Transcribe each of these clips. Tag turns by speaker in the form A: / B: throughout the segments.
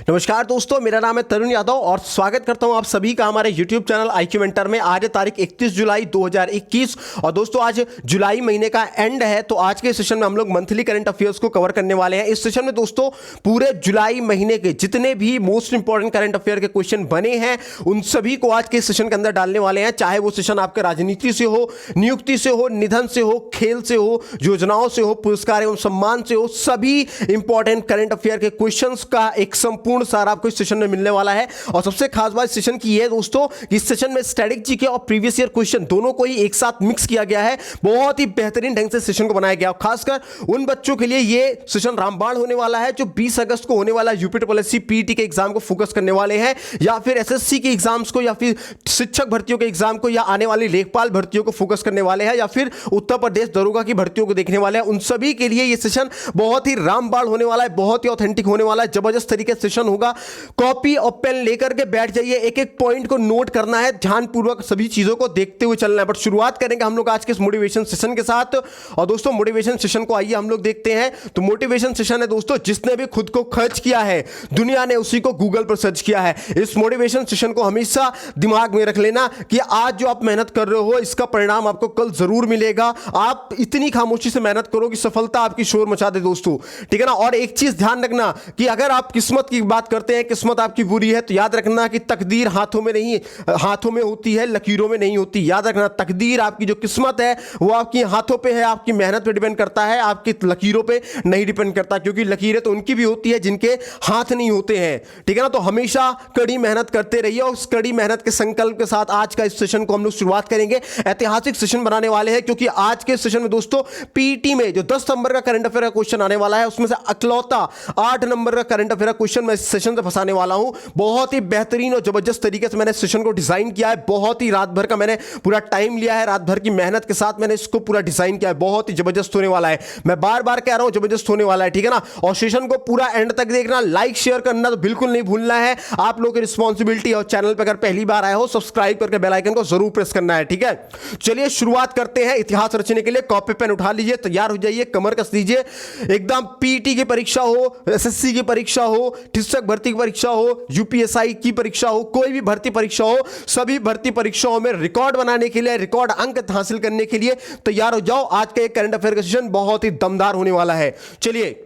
A: नमस्कार दोस्तों, मेरा नाम है तरुण यादव और स्वागत करता हूं आप सभी का हमारे YouTube चैनल IQ मेंटर में। आज है तारीख 31 जुलाई 2021 और दोस्तों आज जुलाई महीने का एंड है, तो आज के सेशन में हम लोग मंथली करंट अफेयर्स को कवर करने वाले हैं। इस सेशन में दोस्तों पूरे जुलाई महीने के जितने भी मोस्ट इंपॉर्टेंट करंट अफेयर के क्वेश्चन बने हैं उन सभी को आज के सेशन के अंदर डालने वाले हैं। चाहे वो सेशन आपके राजनीति से हो, नियुक्ति से हो, निधन से हो, खेल से हो, योजनाओं से हो, पुरस्कार एवं सम्मान से हो, सभी इंपॉर्टेंट करंट अफेयर के क्वेश्चंस का एक संपूर्ण सारा आपको इस सेशन में मिलने वाला है। और सबसे खास बात इस सेशन की है दोस्तों कि इस सेशन में स्टैटिक जीके और प्रीवियस ईयर क्वेश्चन दोनों को ही एक साथ मिक्स किया गया है। बहुत ही बेहतरीन ढंग से सेशन को बनाया गया। खासकर उन बच्चों के लिए ये सेशन रामबाण होने वाला है जो 20 अगस्त को होने वाला यूपीएससी पीईटी के एग्जाम को फोकस करने वाले हैं, या फिर एसएससी के एग्जाम्स को, या फिर शिक्षक भर्तियों के एग्जाम को, या आने वाली लेखपाल भर्तियों को फोकस करने वाले हैं, या फिर उत्तर प्रदेश दरोगा की भर्तियों को देखने वाले हैं। उन सभी के लिए ये सेशन बहुत ही रामबाण होने वाला है, बहुत ही ऑथेंटिक होने वाला है, जबरदस्त तरीके से सेशन होगा। कॉपी और पेन लेकर के बैठ जाइए, एक एक पॉइंट को नोट करना है, ध्यानपूर्वक सभी चीजों को देखते हुए चलना है। बट शुरुआत करेंगे हम लोग आज के इस मोटिवेशन सेशन के साथ। और दोस्तों मोटिवेशन सेशन को आइए हम लोग देखते हैं। तो मोटिवेशन सेशन है दोस्तों, जिसने भी खुद को खर्च किया है दुनिया ने उसी को गूगल पर सर्च किया है। इस मोटिवेशन सेशन को हमेशा दिमाग में रख लेना कि आज जो आप मेहनत कर रहे हो इसका परिणाम आपको कल जरूर मिलेगा। आप इतनी खामोशी से मेहनत करो कि सफलता आपकी शोर मचा दे दोस्तों, ठीक है ना। और एक चीज ध्यान रखना कि अगर आप किस्मत की बात करते हैं, किस्मत आपकी बुरी है, तो याद रखना कि तकदीर हाथों में नहीं, हाथों में होती है, लकीरों में नहीं होती। याद रखना तकदीर, आपकी जो किस्मत है वो आपकी हाथों पे है, आपकी मेहनत पे डिपेंड करता है, आपकी लकीरों पे नहीं डिपेंड करता, क्योंकि लकीरें तो उनकी भी होती है जिनके हाथ नहीं होते हैं, ठीक है ना। तो हमेशा कड़ी मेहनत करते रहिए और उस कड़ी मेहनत के संकल्प के साथ आज का इस सेशन को हम लोग शुरुआत करेंगे। ऐतिहासिक सेशन बनाने वाले हैं, क्योंकि आज के सेशन में दोस्तों पीईटी में जो 10 नंबर का करंट अफेयर का क्वेश्चन आने वाला है उसमें से अकलौता 8 नंबर का करंट अफेयर का क्वेश्चन मैं इस सेशन से फंसाने वाला हूं। बहुत ही बेहतरीन और जबरदस्त तरीके से मैंने सेशन को डिजाइन किया है। बहुत ही रात भर का मैंने पूरा टाइम लिया है, रात भर की मेहनत के साथ मैंने इसको पूरा डिजाइन किया है। बहुत ही जबरदस्त होने वाला है, मैं बार बार कह रहा हूं जबरदस्त होने वाला है, ठीक है ना। और सेशन को पूरा एंड तक देखना, लाइक शेयर करना तो बिल्कुल नहीं भूलना है। आप लोगों की रिस्पॉन्सिबिलिटी, और चैनल पर अगर पहली बार आए हो सब्सक्राइब करके बेल आइकन को जरूर प्रेस करना है, ठीक है। चलिए शुरुआत करते हैं। इतिहास रचने के लिए कॉपी पेन उठा लीजिए, तैयार हो जाइए, कमर कस लीजिए। एकदम पीईटी की परीक्षा हो, एसएससी की परीक्षा हो, शिक्षक भर्ती की परीक्षा हो, यूपीएससी की परीक्षा हो, कोई भी भर्ती परीक्षा हो, सभी भर्ती परीक्षाओं में रिकॉर्ड बनाने के लिए, रिकॉर्ड अंक हासिल करने के लिए तैयार हो जाओ। आज का एक करंट अफेयर का सेशन बहुत ही दमदार होने वाला है। चलिए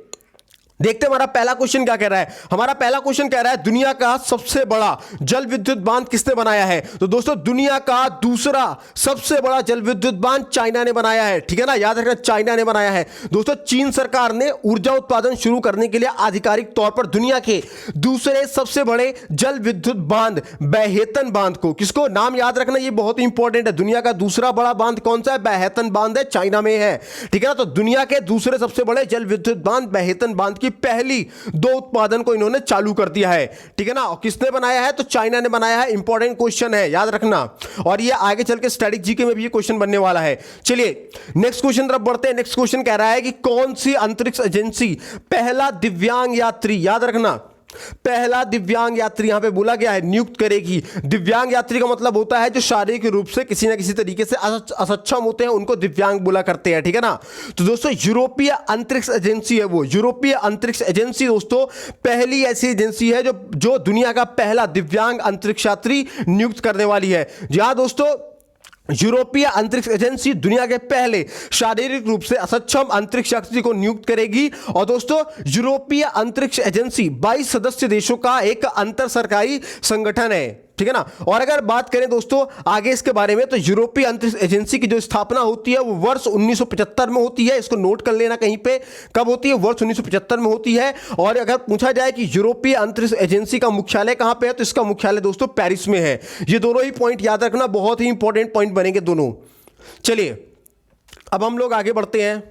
A: देखते हैं हमारा पहला क्वेश्चन क्या कह रहा है। हमारा पहला क्वेश्चन कह रहा है दुनिया का सबसे बड़ा जल विद्युत बांध किसने बनाया है। तो दोस्तों दुनिया का दूसरा सबसे बड़ा जल विद्युत बांध चाइना ने बनाया है, ठीक है ना। याद रखना चाइना ने बनाया है दोस्तों। चीन सरकार ने ऊर्जा उत्पादन शुरू करने के लिए आधिकारिक तौर पर दुनिया के दूसरे सबसे बड़े जल विद्युत बांध बैहेतन बांध को, किसको नाम याद रखना, ये बहुत इंपॉर्टेंट है। दुनिया का दूसरा बड़ा बांध कौन सा है? बैहेतन बांध है, चाइना में है, ठीक है ना। तो दुनिया के दूसरे सबसे बड़े जल विद्युत बांध बैहेतन बांध की पहली 2 उत्पादन को इन्होंने चालू कर दिया है, ठीक है ना। और किसने बनाया है? तो चाइना ने बनाया है। इंपॉर्टेंट क्वेश्चन है, याद रखना। और ये आगे चल के स्टैटिक जीके में भी ये क्वेश्चन बनने वाला है। चलिए नेक्स्ट क्वेश्चन तरफ बढ़ते हैं। नेक्स्ट क्वेश्चन कह रहा है कि कौन सी अंतरिक्ष एजेंसी पहला दिव्यांग यात्री, याद रखना पहला दिव्यांग यात्री यहां पे बोला गया है, नियुक्त करेगी। दिव्यांग यात्री का मतलब होता है जो शारीरिक रूप से किसी ना किसी तरीके से असक्षम होते हैं, उनको दिव्यांग बोला करते हैं, ठीक है ना। तो दोस्तों यूरोपीय अंतरिक्ष एजेंसी है वो, यूरोपीय अंतरिक्ष एजेंसी दोस्तों पहली ऐसी एजेंसी है जो दुनिया का पहला दिव्यांग अंतरिक्ष यात्री नियुक्त करने वाली है। जी हाँ दोस्तों, यूरोपीय अंतरिक्ष एजेंसी दुनिया के पहले शारीरिक रूप से असक्षम अंतरिक्ष यात्री को नियुक्त करेगी। और दोस्तों यूरोपीय अंतरिक्ष एजेंसी 22 सदस्य देशों का एक अंतर सरकारी संगठन है, ठीक है ना। और अगर बात करें दोस्तों आगे इसके बारे में, तो यूरोपीय अंतरिक्ष एजेंसी की जो स्थापना होती है वो वर्ष 1975 में होती है। इसको नोट कर लेना कहीं पे, कब होती है? वर्ष 1975 में होती है। और अगर पूछा जाए कि यूरोपीय अंतरिक्ष एजेंसी का मुख्यालय कहां पे है, तो इसका मुख्यालय दोस्तों पेरिस में है। ये दोनों ही पॉइंट याद रखना, बहुत ही इंपॉर्टेंट पॉइंट बनेंगे दोनों। चलिए अब हम लोग आगे बढ़ते हैं।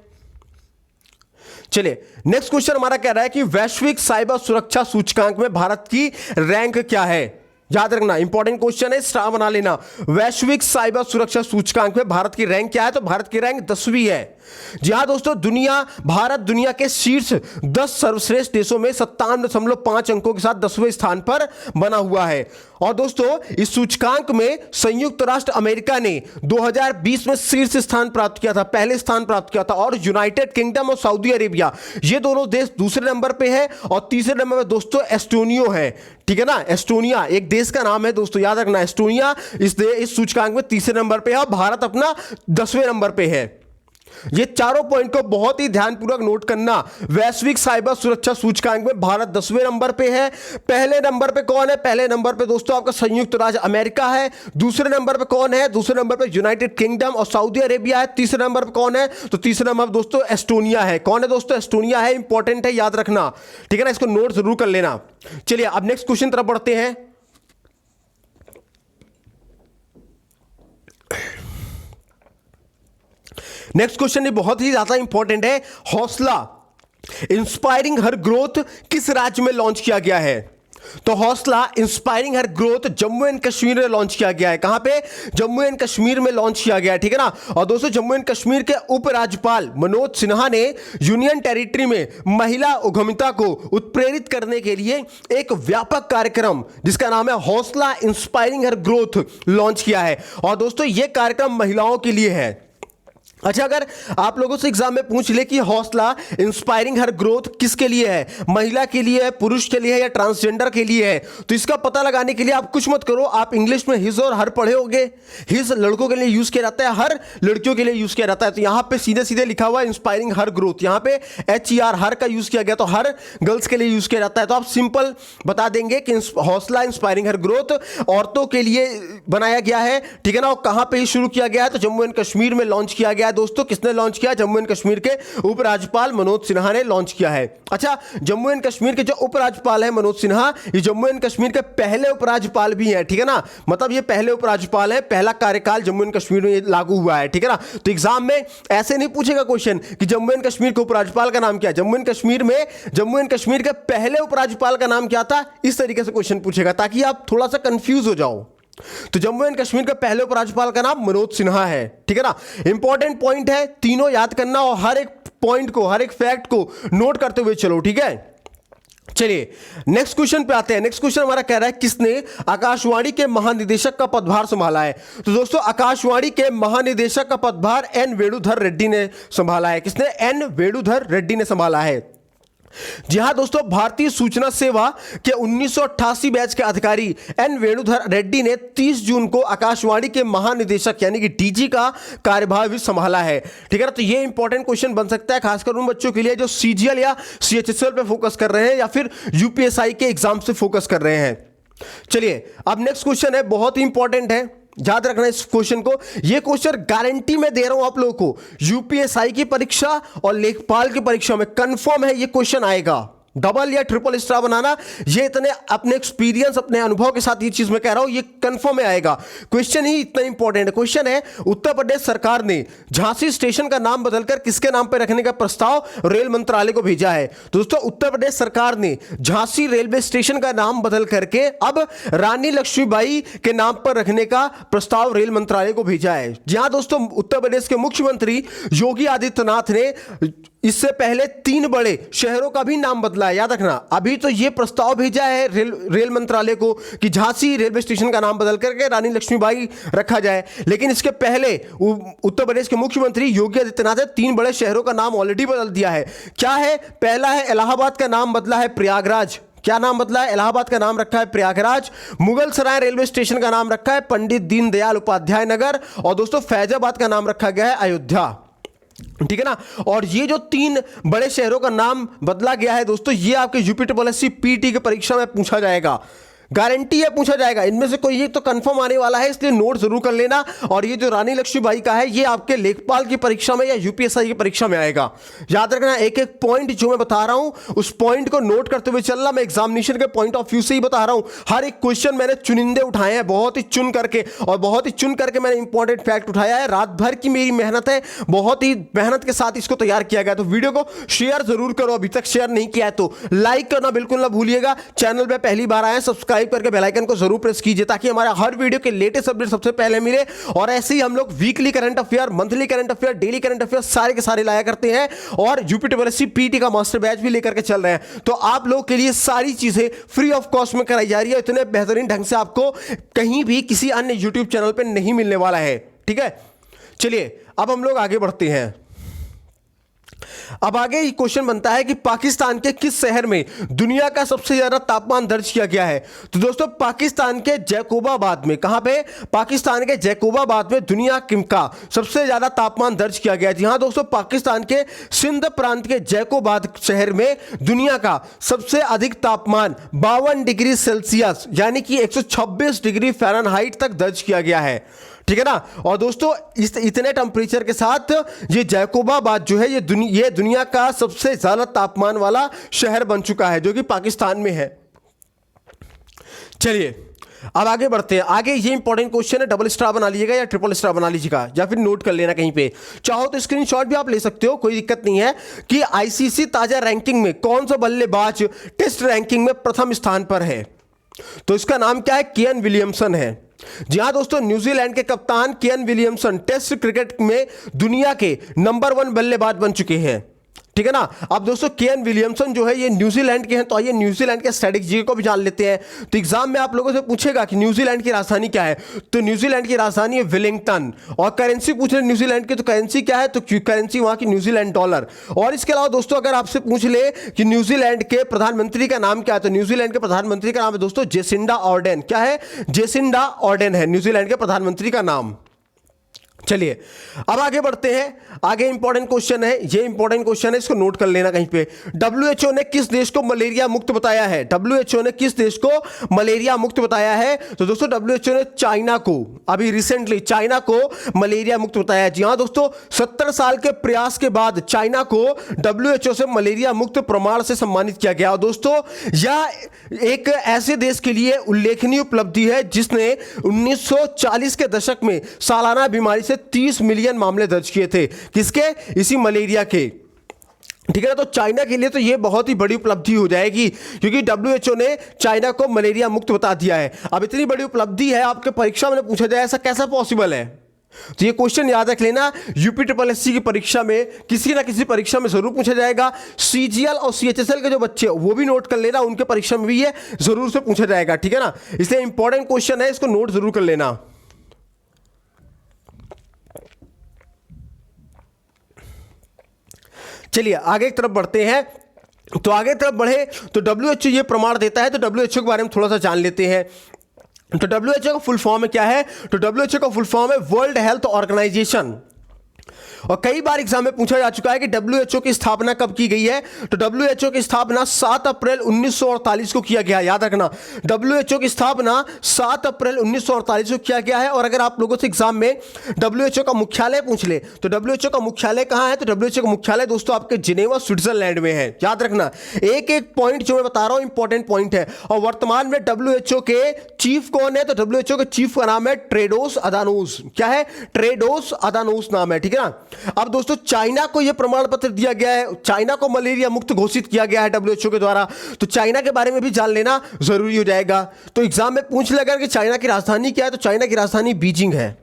A: चलिए नेक्स्ट क्वेश्चन हमारा कह रहा है कि वैश्विक साइबर सुरक्षा सूचकांक में भारत की रैंक क्या है। याद रखना, इंपॉर्टेंट क्वेश्चन है, स्टार बना लेना। वैश्विक साइबर सुरक्षा सूचकांक में भारत की रैंक क्या है? तो भारत की रैंक 10वीं है। जी हाँ दोस्तों, भारत दुनिया के शीर्ष 10 सर्वश्रेष्ठ देशों में 57.5 अंकों के साथ 10वें स्थान पर बना हुआ है। और दोस्तों इस सूचकांक में संयुक्त राष्ट्र अमेरिका ने 2020 में शीर्ष स्थान प्राप्त किया था, पहले स्थान प्राप्त किया था। और यूनाइटेड किंगडम और सऊदी अरेबिया, ये दोनों देश दूसरे नंबर पे है। और तीसरे नंबर पे दोस्तों एस्टोनिया है, ठीक है ना। एस्टोनिया एक देश का नाम है दोस्तों, याद रखना। एस्टोनिया इस सूचकांक में तीसरे नंबर पे है और भारत अपना 10वें नंबर पे है। ये चारों पॉइंट को बहुत ही ध्यानपूर्वक नोट करना। वैश्विक साइबर सुरक्षा सूचकांक में भारत 10वें नंबर पे है। पहले नंबर पे कौन है? पहले नंबर पे दोस्तों आपका संयुक्त राज्य अमेरिका है। दूसरे नंबर पे कौन है? दूसरे नंबर पे यूनाइटेड किंगडम और सऊदी अरेबिया है। तीसरे नंबर पे कौन है? तो तीसरे नंबर दोस्तों एस्टोनिया है। कौन है दोस्तों? एस्टोनिया है। इंपॉर्टेंट है, याद रखना, ठीक है ना। इसको नोट जरूर कर लेना। चलिए अब नेक्स्ट क्वेश्चन तरफ बढ़ते हैं। नेक्स्ट क्वेश्चन ये बहुत ही ज्यादा इंपॉर्टेंट है। हौसला इंस्पायरिंग हर ग्रोथ किस राज्य में लॉन्च किया गया है? तो हौसला inspiring her growth Jammu and Kashmir में लॉन्च किया गया है। कहां पे? जम्मू एंड कश्मीर में लॉन्च किया गया है, ठीक है ना। और दोस्तों जम्मू एंड कश्मीर के उपराज्यपाल मनोज सिन्हा ने यूनियन टेरिटरी में महिला उद्यमिता को उत्प्रेरित करने के लिए एक व्यापक कार्यक्रम जिसका नाम है हौसला इंस्पायरिंग हर ग्रोथ लॉन्च किया है। और दोस्तों यह कार्यक्रम महिलाओं के लिए है। अच्छा, अगर आप लोगों से एग्जाम में पूछ ले कि हौसला इंस्पायरिंग हर ग्रोथ किसके लिए है, महिला के लिए है, पुरुष के लिए है या ट्रांसजेंडर के लिए है, तो इसका पता लगाने के लिए आप कुछ मत करो। आप इंग्लिश में हिज और हर पढ़े होंगे। हिज लड़कों के लिए यूज किया जाता है, हर लड़कियों के लिए यूज किया जाता है। तो यहां पे सीधे सीधे लिखा हुआ है इंस्पायरिंग हर ग्रोथ, यहां पे HER हर का यूज किया गया, तो हर गर्ल्स के लिए यूज किया जाता है। तो आप सिंपल बता देंगे कि हौसला इंस्पायरिंग हर ग्रोथ औरतों के लिए बनाया गया है, ठीक है ना। और कहां पे शुरू किया गया है? तो जम्मू एंड कश्मीर में लॉन्च किया गया। दोस्तों किसने लॉन्च किया? जम्मू एंड कश्मीर के उपराज्यपाल मनोज सिन्हा ने लॉन्च किया है। अच्छा, जम्मू एंड कश्मीर के जो उपराज्यपाल है मनोज सिन्हा, ये जम्मू एंड कश्मीर के पहले उपराज्यपाल भी हैं, ठीक है ना। मतलब ये पहले उपराज्यपाल है, पहला कार्यकाल जम्मू एंड कश्मीर में लागू हुआ है, ठीक है ना। तो एग्जाम में ऐसे नहीं पूछेगा क्वेश्चन कि जम्मू एंड कश्मीर के उपराज्यपाल का नाम क्या है। जम्मू एंड कश्मीर के पहले उपराज्यपाल का नाम क्या था, इस तरीके से क्वेश्चन पूछेगा ताकि आप थोड़ा सा कंफ्यूज हो जाओ। तो जम्मू एंड कश्मीर के पहले उपराज्यपाल का नाम मनोज सिन्हा है, ठीक है ना। इंपॉर्टेंट पॉइंट है, तीनों याद करना और हर एक पॉइंट को, हर एक फैक्ट को नोट करते हुए चलो, ठीक है। चलिए नेक्स्ट क्वेश्चन पे आते हैं। नेक्स्ट क्वेश्चन हमारा कह रहा है किसने आकाशवाणी के महानिदेशक का पदभार संभाला है? तो दोस्तों आकाशवाणी के महानिदेशक का पदभार एन वेणुधर रेड्डी ने संभाला है। किसने? एन वेणुधर रेड्डी ने संभाला है। जी हां दोस्तों, भारतीय सूचना सेवा के 1988 बैच के अधिकारी एन वेणुधर रेड्डी ने 30 जून को आकाशवाणी के महानिदेशक यानी कि DG का कार्यभार भी संभाला है, ठीक है ना। तो ये इंपॉर्टेंट क्वेश्चन बन सकता है खासकर उन बच्चों के लिए जो CGL या CHSL पे फोकस कर रहे हैं या फिर UPSI के एग्जाम से फोकस कर रहे हैं। चलिए अब नेक्स्ट क्वेश्चन है, बहुत ही इंपॉर्टेंट है, याद रखना इस क्वेश्चन को। ये क्वेश्चन गारंटी मैं दे रहा हूं आप लोगों को, UPSI की परीक्षा और लेखपाल की परीक्षा में कंफर्म है ये क्वेश्चन आएगा। डबल या ट्रिपल स्टार बनाना, ये इतने अपने एक्सपीरियंस, अपने अनुभव के साथ ये चीज मैं कह रहा हूं, ये कंफर्म में आएगा। क्वेश्चन ही इतना इंपॉर्टेंट है। क्वेश्चन है, उत्तर प्रदेश सरकार ने झांसी स्टेशन का नाम बदलकर किसके नाम पर रखने का प्रस्ताव रेल मंत्रालय को भेजा है? दोस्तों उत्तर प्रदेश सरकार ने झांसी रेलवे स्टेशन का नाम बदल करके अब रानी लक्ष्मीबाई के नाम पर रखने का प्रस्ताव रेल मंत्रालय को भेजा है। जहां दोस्तों उत्तर प्रदेश के मुख्यमंत्री योगी आदित्यनाथ ने इससे पहले 3 बड़े शहरों का भी नाम बदला है, याद रखना। अभी तो ये प्रस्ताव भेजा है रेल मंत्रालय को कि झांसी रेलवे स्टेशन का नाम बदल करके रानी लक्ष्मीबाई रखा जाए, लेकिन इसके पहले उत्तर प्रदेश के मुख्यमंत्री योगी आदित्यनाथ ने 3 बड़े शहरों का नाम ऑलरेडी बदल दिया है। क्या है? पहला है इलाहाबाद का नाम बदला है प्रयागराज। क्या नाम बदला है? इलाहाबाद का नाम रखा है प्रयागराज। मुगल सराय रेलवे स्टेशन का नाम रखा है पंडित दीनदयाल उपाध्याय नगर। और दोस्तों फैजाबाद का नाम रखा गया है अयोध्या, ठीक है ना। और ये जो 3 बड़े शहरों का नाम बदला गया है दोस्तों, ये आपके UPSSC PT की परीक्षा में पूछा जाएगा, गारंटी है पूछा जाएगा। इनमें से कोई एक तो कंफर्म आने वाला है, इसलिए नोट जरूर कर लेना। और ये जो रानी लक्ष्मीबाई का है, ये आपके लेखपाल की परीक्षा में या UPSI की परीक्षा में आएगा। याद रखना, एक एक पॉइंट जो मैं बता रहा हूं उस पॉइंट को नोट करते हुए चलना। मैं एग्जामिनेशन के पॉइंट ऑफ व्यू से ही बता रहा हूं। हर एक क्वेश्चन मैंने चुनिंदे उठाए हैं, बहुत ही चुन करके, और बहुत ही चुन करके मैंने इंपॉर्टेंट फैक्ट उठाया है। रात भर की मेरी मेहनत है, बहुत ही मेहनत के साथ इसको तैयार किया गया। तो वीडियो को शेयर जरूर करो, अभी तक शेयर नहीं किया है तो लाइक करना बिल्कुल ना भूलिएगा। चैनल पर पहली बार आए सब्सक्राइब सब्सक्राइब करके बेल आइकन को जरूर प्रेस कीजिए ताकि हमारा हर वीडियो के लेटेस्ट अपडेट सबसे पहले मिले। और ऐसे ही हम लोग weekly current affair, monthly current affair, daily current affair सारे के सारे लाया करते हैं और यूपीएससी पीटी का मास्टर बैच भी लेकर के चल रहे हैं। तो आप लोगों के लिए सारी चीजें फ्री ऑफ कॉस्ट में कराई जा रही है, इतने बेहतरीन ढंग से आपको कहीं भी किसी अन्य यूट्यूब चैनल पर नहीं मिलने वाला है। ठीक है, चलिए अब हम लोग आगे बढ़ते हैं। अब आगे ये क्वेश्चन बनता है कि पाकिस्तान के किस शहर में दुनिया का सबसे ज्यादा तापमान दर्ज किया गया है। तो दोस्तों पाकिस्तान के जैकोबाबाद में, कहां पे? पाकिस्तान के जैकोबाबाद में दुनिया का सबसे ज्यादा तापमान दर्ज किया गया है। जी हां दोस्तों, पाकिस्तान के सिंध प्रांत के जैकोबाद शहर में दुनिया का सबसे अधिक तापमान 52 डिग्री सेल्सियस यानी कि 126 डिग्री फ़ारेनहाइट तक दर्ज किया गया है। ठीक है ना। और दोस्तों इतने टेम्परेचर के साथ ये जैकोबाबाद जो है ये दुनिया का सबसे ज्यादा तापमान वाला शहर बन चुका है जो कि पाकिस्तान में है। चलिए अब आगे बढ़ते हैं। आगे ये इंपॉर्टेंट क्वेश्चन है, डबल स्टार बना लीजिएगा या ट्रिपल स्टार बना लीजिएगा या फिर नोट कर लेना कहीं पे, चाहो तो स्क्रीनशॉट भी आप ले सकते हो, कोई दिक्कत नहीं है। कि आईसीसी ताजा रैंकिंग में कौन सा बल्लेबाज टेस्ट रैंकिंग में प्रथम स्थान पर है? तो इसका नाम क्या है? केन विलियमसन है। जी हां दोस्तों, न्यूजीलैंड के कप्तान केन विलियमसन टेस्ट क्रिकेट में दुनिया के नंबर 1 बल्लेबाज बन चुके हैं। ठीक है ना। अब दोस्तों केन विलियमसन जो है ये न्यूजीलैंड के हैं, तो आइए न्यूजीलैंड के स्ट्रेटजी को भी जान लेते हैं। तो एग्जाम में आप लोगों से पूछेगा कि न्यूजीलैंड की राजधानी क्या है, तो न्यूजीलैंड की राजधानी है वेलिंगटन। और करेंसी पूछ रहे न्यूजीलैंड की, तो करेंसी क्या है? तो करेंसी वहां की न्यूजीलैंड डॉलर। और इसके अलावा दोस्तों अगर आपसे पूछ ले कि न्यूजीलैंड के प्रधानमंत्री का नाम क्या है, तो न्यूजीलैंड के प्रधानमंत्री का नाम है दोस्तों जेसिंडा ऑर्डेन। क्या है? जेसिंडा ऑर्डेन है न्यूजीलैंड के प्रधानमंत्री का नाम। चलिए अब आगे बढ़ते हैं। आगे इंपॉर्टेंट क्वेश्चन है, ये इंपॉर्टेंट क्वेश्चन है, इसको नोट कर लेना कहीं पे। डब्ल्यूएचओ ने किस देश को मलेरिया मुक्त बताया है? डब्ल्यूएचओ ने किस देश को मलेरिया मुक्त बताया है? तो दोस्तों डब्ल्यूएचओ ने चाइना को, अभी रिसेंटली चाइना को मलेरिया मुक्त बताया है। जी हां दोस्तों, 70 साल के प्रयास के बाद चाइना को डब्ल्यूएचओ से मलेरिया मुक्त प्रमाण से सम्मानित किया गया। और दोस्तों यह एक ऐसे देश के लिए उल्लेखनीय उपलब्धि है जिसने 1940 के दशक में सालाना बीमारी से 30 मिलियन मामले दर्ज किए थे। किसके? इसी मलेरिया के। ठीक है ना। तो चाइना के लिए तो ये बहुत ही बड़ी उपलब्धि हो जाएगी क्योंकि डब्ल्यूएचओ ने चाइना को मलेरिया मुक्त बता दिया है। अब इतनी बड़ी उपलब्धि है, आपके परीक्षा में पूछा जाए ऐसा कैसा पॉसिबल है? तो ये क्वेश्चन याद रख लेना, यूपीएससी की परीक्षा में किसी ना किसी परीक्षा में जरूर पूछा जाएगा। सीजीएल और सीएचएसएल के जो बच्चे वो भी नोट कर लेना, उनके परीक्षा में भी ये जरूर से पूछा जाएगा। ठीक है ना, इसलिए इंपॉर्टेंट क्वेश्चन है, इसको नोट जरूर कर लेना। चलिए आगे की तरफ बढ़ते हैं। तो आगे तरफ बढ़े तो डब्ल्यूएचओ ये प्रमाण देता है, तो डब्ल्यूएचओ के बारे में थोड़ा सा जान लेते हैं। तो डब्ल्यूएचओ का फुल फॉर्म है क्या है? तो डब्ल्यूएचओ का फुल फॉर्म है वर्ल्ड हेल्थ ऑर्गेनाइजेशन। और कई बार एग्जाम में पूछा जा चुका है कि डब्ल्यूएचओ की स्थापना कब की गई है? तो डब्ल्यूएचओ की स्थापना 7 अप्रैल 1948 को किया गया। याद रखना, डब्ल्यूएचओ की स्थापना 7 अप्रैल 1948 को किया गया है। और अगर आप लोगों से एग्जाम में डब्ल्यूएचओ का मुख्यालय पूछ ले तो डब्ल्यूएचओ का मुख्यालय कहां है? तो डब्ल्यूएचओ का मुख्यालय दोस्तों आपके जिनेवा स्विट्जरलैंड में है। याद रखना, एक एक पॉइंट जो मैं बता रहा हूं इंपॉर्टेंट पॉइंट है। और वर्तमान में डब्ल्यूएचओ के चीफ कौन है? तो डब्ल्यूएचओ के चीफ का नाम है टेड्रोस अधानोस। क्या है? टेड्रोस अधानोस नाम है। ठीक है ना। अब दोस्तों चाइना को यह प्रमाण पत्र दिया गया है, चाइना को मलेरिया मुक्त घोषित किया गया है डब्ल्यूएचओ के द्वारा, तो चाइना के बारे में भी जान लेना जरूरी हो जाएगा। तो एग्जाम में पूछ लेगा कि चाइना की राजधानी क्या है? तो चाइना की राजधानी बीजिंग है।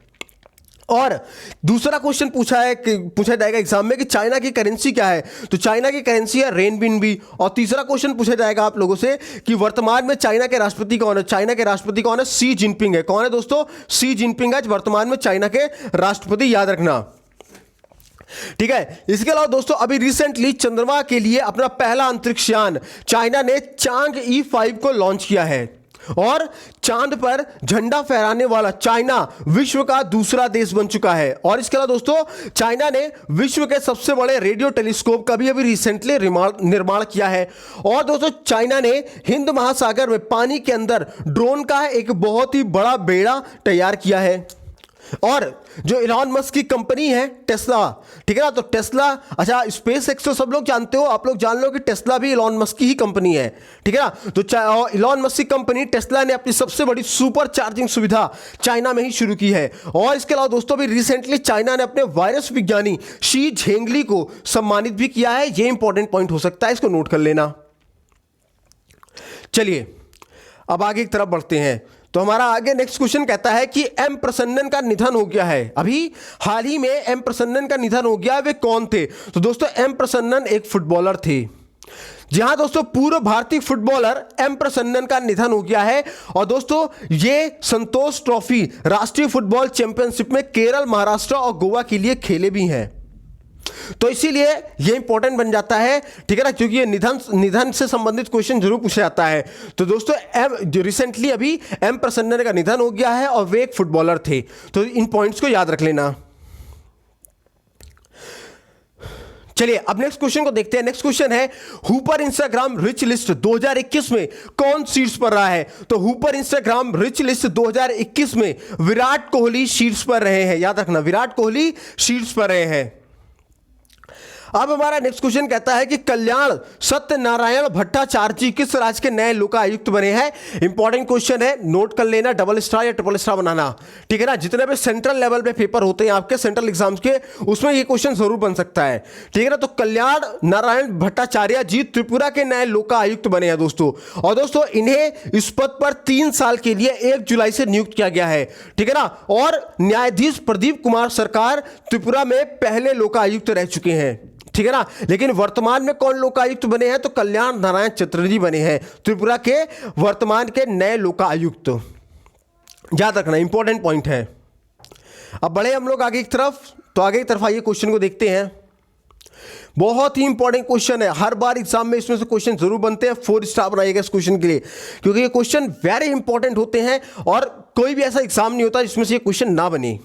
A: और दूसरा क्वेश्चन पूछा जाएगा एग्जाम में कि चाइना की करेंसी क्या है? तो चाइना की करेंसी है रेनबिनबी। और तीसरा क्वेश्चन पूछा जाएगा आप लोगों से कि वर्तमान में चाइना के राष्ट्रपति कौन है? चाइना के राष्ट्रपति कौन है? शी जिनपिंग है। कौन है दोस्तों? शी जिनपिंग है वर्तमान में चाइना के राष्ट्रपति। याद रखना। ठीक है। इसके अलावा दोस्तों अभी रिसेंटली चंद्रमा के लिए अपना पहला अंतरिक्ष यान चाइना ने चांग E5 को लॉन्च किया है। और चांद पर झंडा फहराने वाला चाइना विश्व का दूसरा देश बन चुका है। और इसके अलावा दोस्तों चाइना ने विश्व के सबसे बड़े रेडियो टेलीस्कोप का भी अभी रिसेंटली निर्माण किया है। और दोस्तों चाइना ने हिंद महासागर में पानी के अंदर ड्रोन का एक बहुत ही बड़ा बेड़ा तैयार किया है। और जो इलॉन मस्क की कंपनी है टेस्ला, ठीक है ना, तो टेस्ला, अच्छा स्पेस एक्स तो सब लोग जानते हो, आप लोग जान लो कि टेस्ला भी इलॉन मस्क की ही कंपनी है। ठीक है ना। तो इलॉन मस्क की कंपनी टेस्ला ने अपनी सबसे बड़ी सुपर चार्जिंग सुविधा चाइना में ही शुरू की है। और इसके अलावा दोस्तों भी रिसेंटली चाइना ने अपने वायरस विज्ञानी शी झेंगली को सम्मानित भी किया है। यह इंपॉर्टेंट पॉइंट हो सकता है, इसको नोट कर लेना। चलिए अब आगे की तरफ बढ़ते हैं। तो हमारा आगे नेक्स्ट क्वेश्चन कहता है कि एम प्रसन्नन का निधन हो गया है। अभी हाल ही में एम प्रसन्नन का निधन हो गया, वे कौन थे? तो दोस्तों एम प्रसन्नन एक फुटबॉलर थे। जी हाँ दोस्तों, पूर्व भारतीय फुटबॉलर एम प्रसन्नन का निधन हो गया है। और दोस्तों ये संतोष ट्रॉफी राष्ट्रीय फुटबॉल चैंपियनशिप में केरल, महाराष्ट्र और गोवा के लिए खेले भी हैं। तो इसीलिए ये इंपॉर्टेंट बन जाता है, ठीक है ना, क्योंकि ये निधन से संबंधित क्वेश्चन जरूर पूछा जाता है। तो दोस्तों रिसेंटली अभी एम प्रसन्नन का निधन हो गया है और वे एक फुटबॉलर थे। तो इन पॉइंट्स को याद रख लेना। चलिए अब नेक्स्ट क्वेश्चन को देखते हैं। नेक्स्ट क्वेश्चन है, हुपर इंस्टाग्राम रिच लिस्ट 2021 में कौन शीर्ष पर रहा है? तो हुपर इंस्टाग्राम रिच लिस्ट 2021 में विराट कोहली शीर्ष पर रहे हैं। याद रखना, विराट कोहली शीर्ष पर रहे हैं। अब हमारा नेक्स्ट क्वेश्चन कहता है कि कल्याण सत्यनारायण भट्टाचार्य जी किस राज्य के नए लोकायुक्त बने हैं? इंपॉर्टेंट क्वेश्चन है, नोट कर लेना, डबल स्टार या ट्रिपल स्टार बनाना, ठीक है ना। जितने भी सेंट्रल लेवल पे पेपर होते हैं आपके सेंट्रल एग्जाम्स के, उसमें ये क्वेश्चन जरूर बन सकता है, ठीक है ना। तो कल्याण नारायण भट्टाचार्य जी त्रिपुरा के नए लोकायुक्त बने हैं दोस्तों। और दोस्तों इन्हें इस पद पर 3 साल के लिए 1 जुलाई से नियुक्त किया गया है, ठीक है ना। और न्यायाधीश प्रदीप कुमार सरकार त्रिपुरा में पहले लोकायुक्त रह चुके हैं, ठीक है ना। लेकिन वर्तमान में कौन लोकायुक्त बने हैं? तो कल्याण नारायण चतुर्वेदी बने हैं त्रिपुरा के वर्तमान के नए लोकायुक्त। याद रखना, इंपॉर्टेंट पॉइंट है। अब बढ़े हम लोग आगे की तरफ। तो आगे की तरफ आइए, क्वेश्चन को देखते हैं। बहुत ही इंपॉर्टेंट क्वेश्चन है, हर बार एग्जाम में इसमें से क्वेश्चन जरूर बनते हैं। 4 स्टार बनाइएगा इस क्वेश्चन के लिए, क्योंकि ये क्वेश्चन वेरी इंपॉर्टेंट होते हैं और कोई भी ऐसा एग्जाम नहीं होता जिसमें से ये क्वेश्चन ना बने।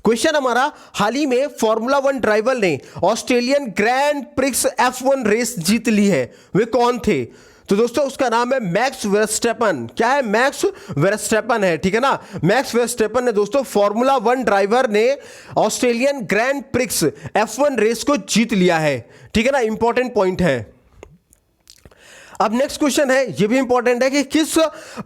A: क्वेश्चन हमारा, हाल ही में फॉर्मूला 1 ड्राइवर ने Australian Grand Prix F1 race जीत ली है, वे कौन थे? तो दोस्तों उसका नाम है मैक्स वर्स्टेपन। क्या है? मैक्स वर्स्टेपन है, ठीक है ना। मैक्स वर्स्टेपन ने दोस्तों फॉर्मूला 1 ड्राइवर ने Australian Grand Prix F1 race को जीत लिया है, ठीक है ना। इंपॉर्टेंट पॉइंट है। अब नेक्स्ट क्वेश्चन है, यह भी इंपॉर्टेंट है कि किस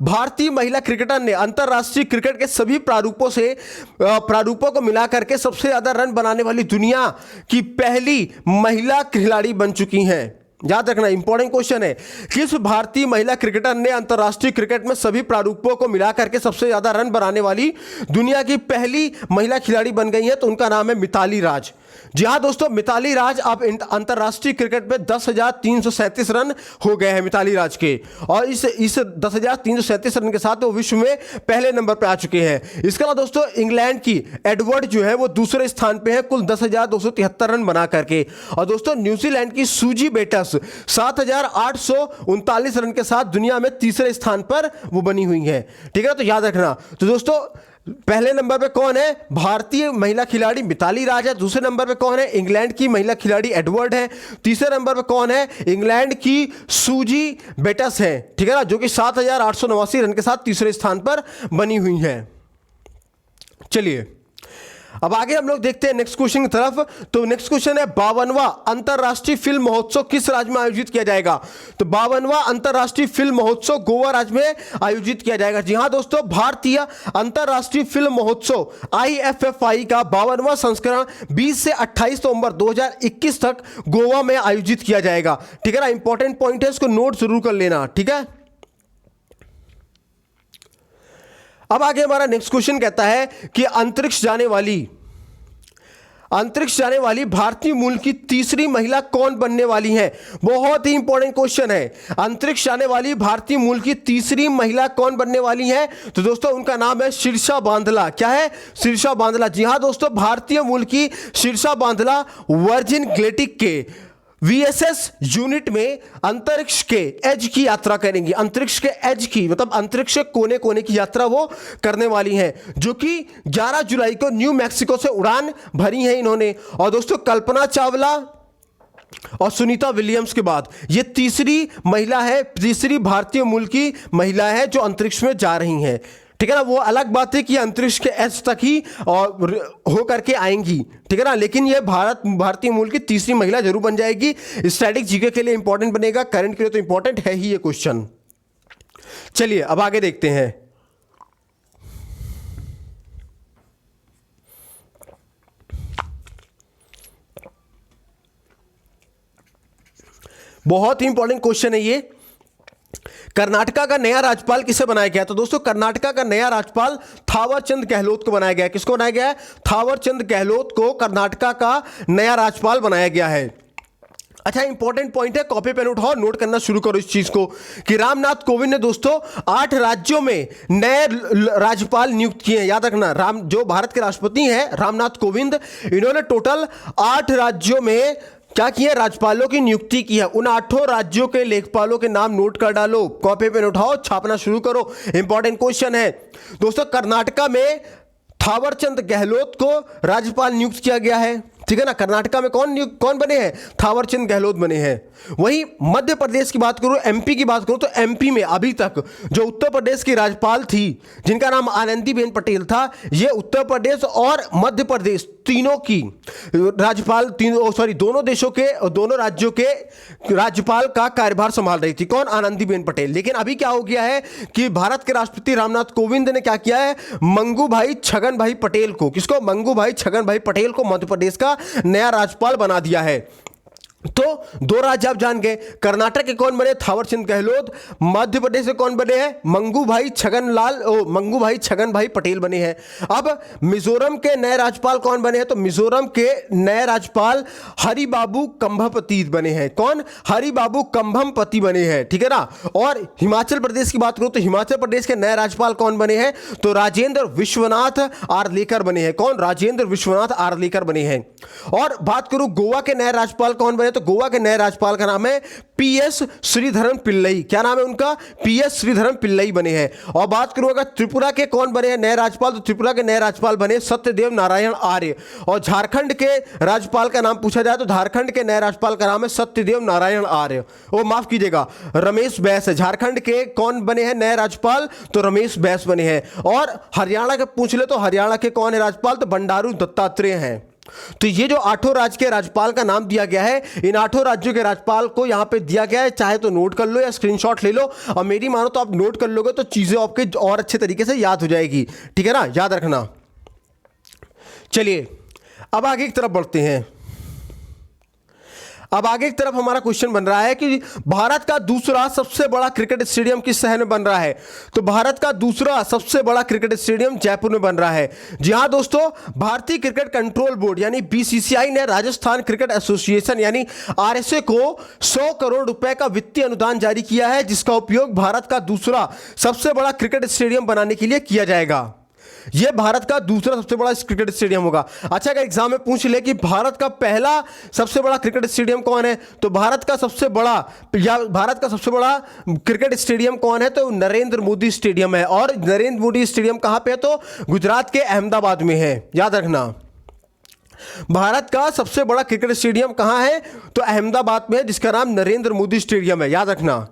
A: भारतीय महिला क्रिकेटर ने अंतरराष्ट्रीय क्रिकेट के सभी प्रारूपों को मिलाकर के सबसे ज्यादा रन बनाने वाली दुनिया की पहली महिला खिलाड़ी बन चुकी हैं? याद रखना, इंपॉर्टेंट क्वेश्चन है। किस भारतीय महिला क्रिकेटर ने अंतरराष्ट्रीय क्रिकेट में सभी प्रारूपों को मिलाकर के सबसे ज्यादा रन बनाने वाली दुनिया की पहली महिला खिलाड़ी बन गई है? तो उनका नाम है मिताली राज। जी हाँ दोस्तों, मिताली राज अब अंतरराष्ट्रीय क्रिकेट में 10,337 रन हो गए हैं मिताली राज के। और इस 10,337 रन के साथ वो विश्व में पहले नंबर पर आ चुके हैं। इसके अलावा दोस्तों इंग्लैंड की एडवर्ड जो है वो दूसरे स्थान पे है कुल 10,273 रन बना करके। और दोस्तों न्यूजीलैंड की सूजी बेटस 7,839 रन के साथ दुनिया में तीसरे स्थान पर वो बनी हुई है, ठीक है ना। तो याद रखना। तो दोस्तों पहले नंबर पे कौन है? भारतीय महिला खिलाड़ी मिताली राज है। दूसरे नंबर पे कौन है? इंग्लैंड की महिला खिलाड़ी एडवर्ड है। तीसरे नंबर पे कौन है? इंग्लैंड की सूजी बेटस है, ठीक है ना, जो कि 7,889 रन के साथ तीसरे स्थान पर बनी हुई है। चलिए अब आगे हम लोग देखते हैं नेक्स्ट क्वेश्चन की तरफ। तो नेक्स्ट क्वेश्चन है, 52वां अंतरराष्ट्रीय फिल्म महोत्सव किस राज्य में आयोजित किया जाएगा? तो 52वां अंतरराष्ट्रीय फिल्म महोत्सव गोवा राज्य में आयोजित किया जाएगा। जी हां दोस्तों, भारतीय अंतरराष्ट्रीय फिल्म महोत्सव IFFI का 52वां संस्करण 20 से 28 नवंबर 2021 तक गोवा में आयोजित किया जाएगा, ठीक है ना। इंपॉर्टेंट पॉइंट है, इसको नोट जरूर कर लेना, ठीक है। अब आगे हमारा नेक्स्ट क्वेश्चन कहता है कि अंतरिक्ष जाने वाली भारतीय मूल की तीसरी महिला कौन बनने वाली है? बहुत ही इंपॉर्टेंट क्वेश्चन है। अंतरिक्ष जाने वाली भारतीय मूल की तीसरी महिला कौन बनने वाली है? तो दोस्तों उनका नाम है शीर्षा बांदला। क्या है? शीर्षा बांदला। जी हां दोस्तों, भारतीय मूल की शीर्षा बांदला वर्जिन ग्लेटिक के VSS यूनिट में अंतरिक्ष के एज की यात्रा करेंगी। अंतरिक्ष के एज की मतलब अंतरिक्ष के कोने कोने की यात्रा वो करने वाली हैं, जो कि 11 जुलाई को न्यू मैक्सिको से उड़ान भरी है इन्होंने। और दोस्तों कल्पना चावला और सुनीता विलियम्स के बाद ये तीसरी महिला है, तीसरी भारतीय मूल की महिला है जो अंतरिक्ष में जा रही हैं, ठीक है ना। वो अलग बात है कि अंतरिक्ष के एज तक ही और हो करके आएंगी, ठीक है ना, लेकिन ये भारतीय मूल की तीसरी महिला जरूर बन जाएगी। स्टैटिक जीके के लिए इंपॉर्टेंट बनेगा, करंट के लिए तो इंपॉर्टेंट है ही ये क्वेश्चन। चलिए अब आगे देखते हैं। बहुत ही इंपॉर्टेंट क्वेश्चन है ये। कर्नाटका का नया राज्यपाल किसे बनाया गया? तो दोस्तों कर्नाटका का नया राज्यपाल थावरचंद गहलोत को बनाया गया है। किसको बनाया गया है? थावरचंद गहलोत को कर्नाटका का नया राज्यपाल बनाया गया है। अच्छा, इंपॉर्टेंट पॉइंट है, कॉपी पेन उठाओ, नोट करना शुरू करो इस चीज को कि रामनाथ कोविंद ने दोस्तों 8 राज्यों में नए राज्यपाल नियुक्त किए हैं। याद रखना, जो भारत के राष्ट्रपति हैं रामनाथ कोविंद, इन्होंने टोटल 8 राज्यों में क्या किया? राज्यपालों की नियुक्ति की है। उन 8 राज्यों के लेखपालों के नाम नोट कर डालो, कॉपी पेन उठाओ, छापना शुरू करो। इंपॉर्टेंट क्वेश्चन है दोस्तों, कर्नाटका में थावरचंद गहलोत को राज्यपाल नियुक्त किया गया है, ठीक है ना। कर्नाटका में कौन बने हैं? थावरचंद गहलोत बने हैं। वहीं मध्य प्रदेश की बात करूं, एमपी की बात करूं, तो एमपी में अभी तक जो उत्तर प्रदेश की राज्यपाल थी जिनका नाम आनंदीबेन पटेल था, ये उत्तर प्रदेश और मध्य प्रदेश तीनों की राज्यपाल, दोनों देशों के, दोनों राज्यों के राज्यपाल का कार्यभार संभाल रही थी। कौन? आनंदीबेन पटेल। लेकिन अभी क्या हो गया है कि भारत के राष्ट्रपति रामनाथ कोविंद ने क्या किया है? मंगू भाई छगन भाई पटेल को, किसको? मंगू भाई छगन भाई पटेल को मध्य प्रदेश का नया राज्यपाल बना दिया है। तो 2 राज्य आप जान गए। कर्नाटक के कौन बने? थावरचंद गहलोत। मध्य प्रदेश से कौन बने हैं? मंगू भाई छगन भाई पटेल बने हैं। अब मिजोरम के नए राज्यपाल कौन बने हैं? तो मिजोरम के नए राज्यपाल हरिबाबू कंभमपति बने हैं। कौन? हरिबाबू कंभमपति बने हैं, ठीक है ना। और हिमाचल प्रदेश की बात करूं तो हिमाचल प्रदेश के नए राज्यपाल कौन बने हैं? तो राजेंद्र विश्वनाथ आर्लेकर बने हैं। कौन? राजेंद्र विश्वनाथ आर्लेकर बने हैं। और बात करूं गोवा के नए राज्यपाल कौन बने? तो गोवा के नए राज्यपाल का नाम है पीएस श्रीधरन पिल्लई। क्या नाम है उनका? पीएस श्रीधरन पिल्लई बने हैं। और बात करूं अगर त्रिपुरा के कौन बने हैं नए राज्यपाल, तो त्रिपुरा के नए राज्यपाल बने सत्यदेव नारायण आर्य। और झारखंड के राज्यपाल का नाम पूछा जाए तो झारखंड के नए राज्यपाल का नाम है सत्यदेव नारायण आर्य। ओ माफ कीजिएगा, रमेश बैस है। झारखंड के कौन बने हैं नए राज्यपाल? तो रमेश बैस बने हैं। और हरियाणा के पूछ ले तो हरियाणा के कौन है राज्यपाल? तो बंडारू दत्तात्रेय हैं। तो ये जो 8 राज्य के राज्यपाल का नाम दिया गया है, इन 8 राज्यों के राज्यपाल को यहां पे दिया गया है। चाहे तो नोट कर लो या स्क्रीनशॉट ले लो, और मेरी मानो तो आप नोट कर लोगे तो चीजें आपके और अच्छे तरीके से याद हो जाएगी, ठीक है ना, याद रखना। चलिए अब आगे की तरफ बढ़ते हैं। अब आगे की तरफ हमारा क्वेश्चन बन रहा है कि भारत का दूसरा सबसे बड़ा क्रिकेट स्टेडियम किस शहर में बन रहा है? तो भारत का दूसरा सबसे बड़ा क्रिकेट स्टेडियम जयपुर में बन रहा है। जी हां दोस्तों, भारतीय क्रिकेट कंट्रोल बोर्ड यानी बीसीसीआई ने राजस्थान क्रिकेट एसोसिएशन यानी आरएसए को 100 करोड़ रुपए का वित्तीय अनुदान जारी किया है, जिसका उपयोग भारत का दूसरा सबसे बड़ा क्रिकेट स्टेडियम बनाने के लिए किया जाएगा। यह भारत का दूसरा सबसे बड़ा क्रिकेट स्टेडियम होगा। अच्छा, अगर एग्जाम में पूछ ले कि भारत का पहला सबसे बड़ा क्रिकेट स्टेडियम कौन है, तो भारत का सबसे बड़ा क्रिकेट स्टेडियम कौन है? तो नरेंद्र मोदी स्टेडियम है। और नरेंद्र मोदी स्टेडियम कहां पे है? तो गुजरात के अहमदाबाद में है, याद रखना। भारत का सबसे बड़ा क्रिकेट स्टेडियम कहां है? तो अहमदाबाद में है, जिसका नाम नरेंद्र मोदी स्टेडियम है, याद रखना।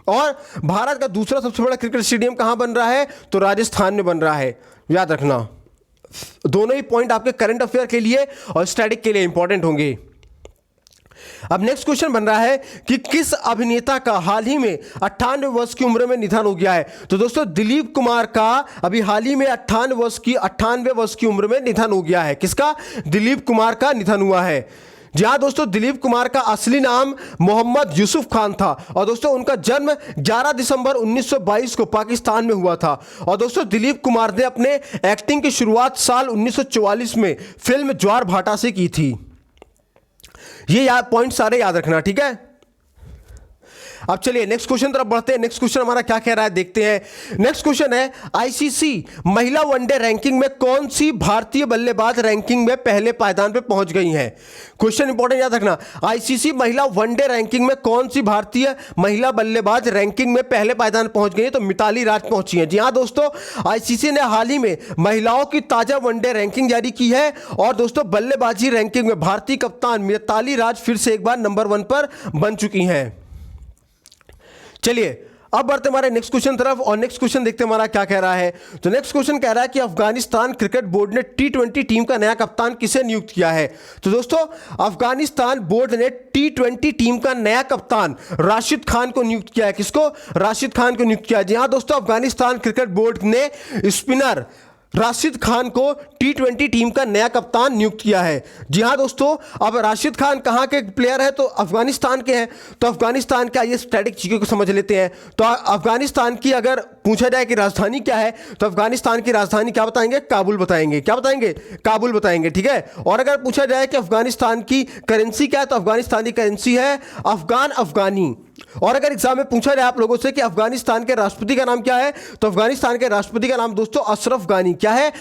A: और भारत का दूसरा सबसे बड़ा क्रिकेट स्टेडियम कहां बन रहा है? तो राजस्थान में बन रहा है, याद रखना। दोनों ही पॉइंट आपके करंट अफेयर के लिए और स्टैटिक के लिए इंपॉर्टेंट होंगे। अब नेक्स्ट क्वेश्चन बन रहा है कि किस अभिनेता का हाल ही में 98 वर्ष की उम्र में निधन हो गया है? तो दोस्तों दिलीप कुमार का अभी हाल ही में 98 वर्ष की उम्र में निधन हो गया है। किसका? दिलीप कुमार का निधन हुआ है। जी हाँ दोस्तों, दिलीप कुमार का असली नाम मोहम्मद यूसुफ खान था। और दोस्तों उनका जन्म 11 दिसंबर 1922 को पाकिस्तान में हुआ था। और दोस्तों दिलीप कुमार ने अपने एक्टिंग की शुरुआत साल 1944 में फिल्म ज्वार भाटा से की थी। ये पॉइंट सारे याद रखना, ठीक है। अब चलिए नेक्स्ट क्वेश्चन तरफ बढ़ते हैं। नेक्स्ट क्वेश्चन हमारा क्या कह रहा है देखते हैं। नेक्स्ट क्वेश्चन है, आईसीसी महिला वनडे रैंकिंग में कौन सी भारतीय बल्लेबाज रैंकिंग में पहले पायदान पे पहुंच गई हैं? क्वेश्चन इंपॉर्टेंट, याद रखना। आईसीसी महिला वनडे रैंकिंग में कौन सी भारतीय महिला बल्लेबाज रैंकिंग में पहले पायदान पहुंच गई है? तो मिताली राज पहुंची है। जी हाँ दोस्तों, आईसीसी ने हाल ही में महिलाओं की ताजा वनडे रैंकिंग जारी की है। और दोस्तों बल्लेबाजी रैंकिंग में भारतीय कप्तान मिताली राज फिर से एक बार नंबर 1 पर बन चुकी हैं। चलिए अब बढ़ते हमारे नेक्स्ट क्वेश्चन तरफ, और नेक्स्ट क्वेश्चन देखते हैं हमारा क्या कह रहा है। तो नेक्स्ट क्वेश्चन कह रहा है कि अफगानिस्तान क्रिकेट बोर्ड ने T20 टीम का नया कप्तान किसे नियुक्त किया है? तो दोस्तों अफगानिस्तान बोर्ड ने T20 टीम का नया कप्तान राशिद खान को नियुक्त किया है। किसको? राशिद खान को नियुक्त किया है। जी हाँ दोस्तों, अफगानिस्तान क्रिकेट बोर्ड ने स्पिनर राशिद खान को T20 टीम का नया कप्तान नियुक्त किया है। जी हाँ दोस्तों, अब राशिद खान कहाँ के प्लेयर है? तो अफगानिस्तान के हैं। तो अफगानिस्तान के आइए स्टैटिक चीज़ों को समझ लेते हैं। तो अफगानिस्तान की अगर पूछा जाए कि राजधानी क्या है, तो अफगानिस्तान की राजधानी क्या बताएंगे? काबुल बताएंगे। क्या बताएंगे? काबुल बताएंगे, ठीक है। और अगर पूछा जाए कि अफगानिस्तान की करेंसी क्या है, तो अफगानिस्तान की करेंसी है अफगानी। और अगर एग्जाम में पूछा जाए आप लोगों से कि अफगानिस्तान के राष्ट्रपति का नाम क्या है, तो अफगानिस्तान के राष्ट्रपति का नाम दोस्तों अशरफ गानी। क्या है?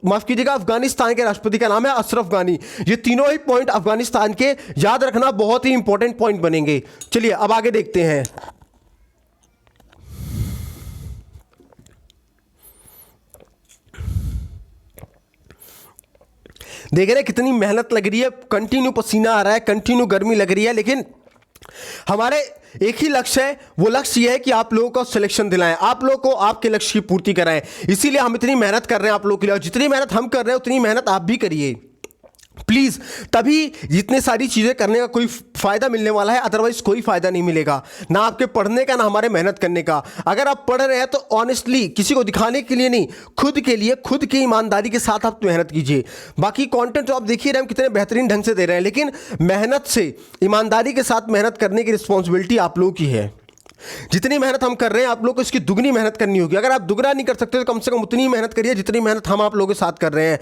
A: माफ कीजिएगा, अफगानिस्तान के राष्ट्रपति का नाम है अशरफ गानी। ये तीनों ही पॉइंट अफगानिस्तान के याद रखना बहुत ही इंपॉर्टेंट पॉइंट बनेंगे। चलिए अब आगे देखते हैं। देख रहे हैं कितनी मेहनत लग रही है, कंटिन्यू पसीना आ रहा है, कंटिन्यू गर्मी लग रही है, लेकिन हमारे एक ही लक्ष्य है। वो लक्ष्य ये है कि आप लोगों को सिलेक्शन दिलाएं, आप लोगों को आपके लक्ष्य की पूर्ति कराएं। इसीलिए हम इतनी मेहनत कर रहे हैं आप लोगों के लिए, और जितनी मेहनत हम कर रहे हैं उतनी मेहनत आप भी करिए प्लीज़। तभी जितने सारी चीज़ें करने का कोई फ़ायदा मिलने वाला है, अदरवाइज कोई फ़ायदा नहीं मिलेगा, ना आपके पढ़ने का ना हमारे मेहनत करने का। अगर आप पढ़ रहे हैं तो ऑनेस्टली, किसी को दिखाने के लिए नहीं, खुद के लिए, खुद की ईमानदारी के साथ आप मेहनत कीजिए। बाकी कंटेंट तो आप देखिए रहे हम कितने बेहतरीन ढंग से दे रहे हैं, लेकिन मेहनत से, ईमानदारी के साथ मेहनत करने की रिस्पॉन्सिबिलिटी आप लोगों की है। जितनी मेहनत हम कर रहे हैं आप लोग को इसकी दुगनी मेहनत करनी होगी। अगर आप दुगना नहीं कर सकते तो कम से कम उतनी मेहनत करिए जितनी मेहनत हम आप लोगों के साथ कर रहे हैं।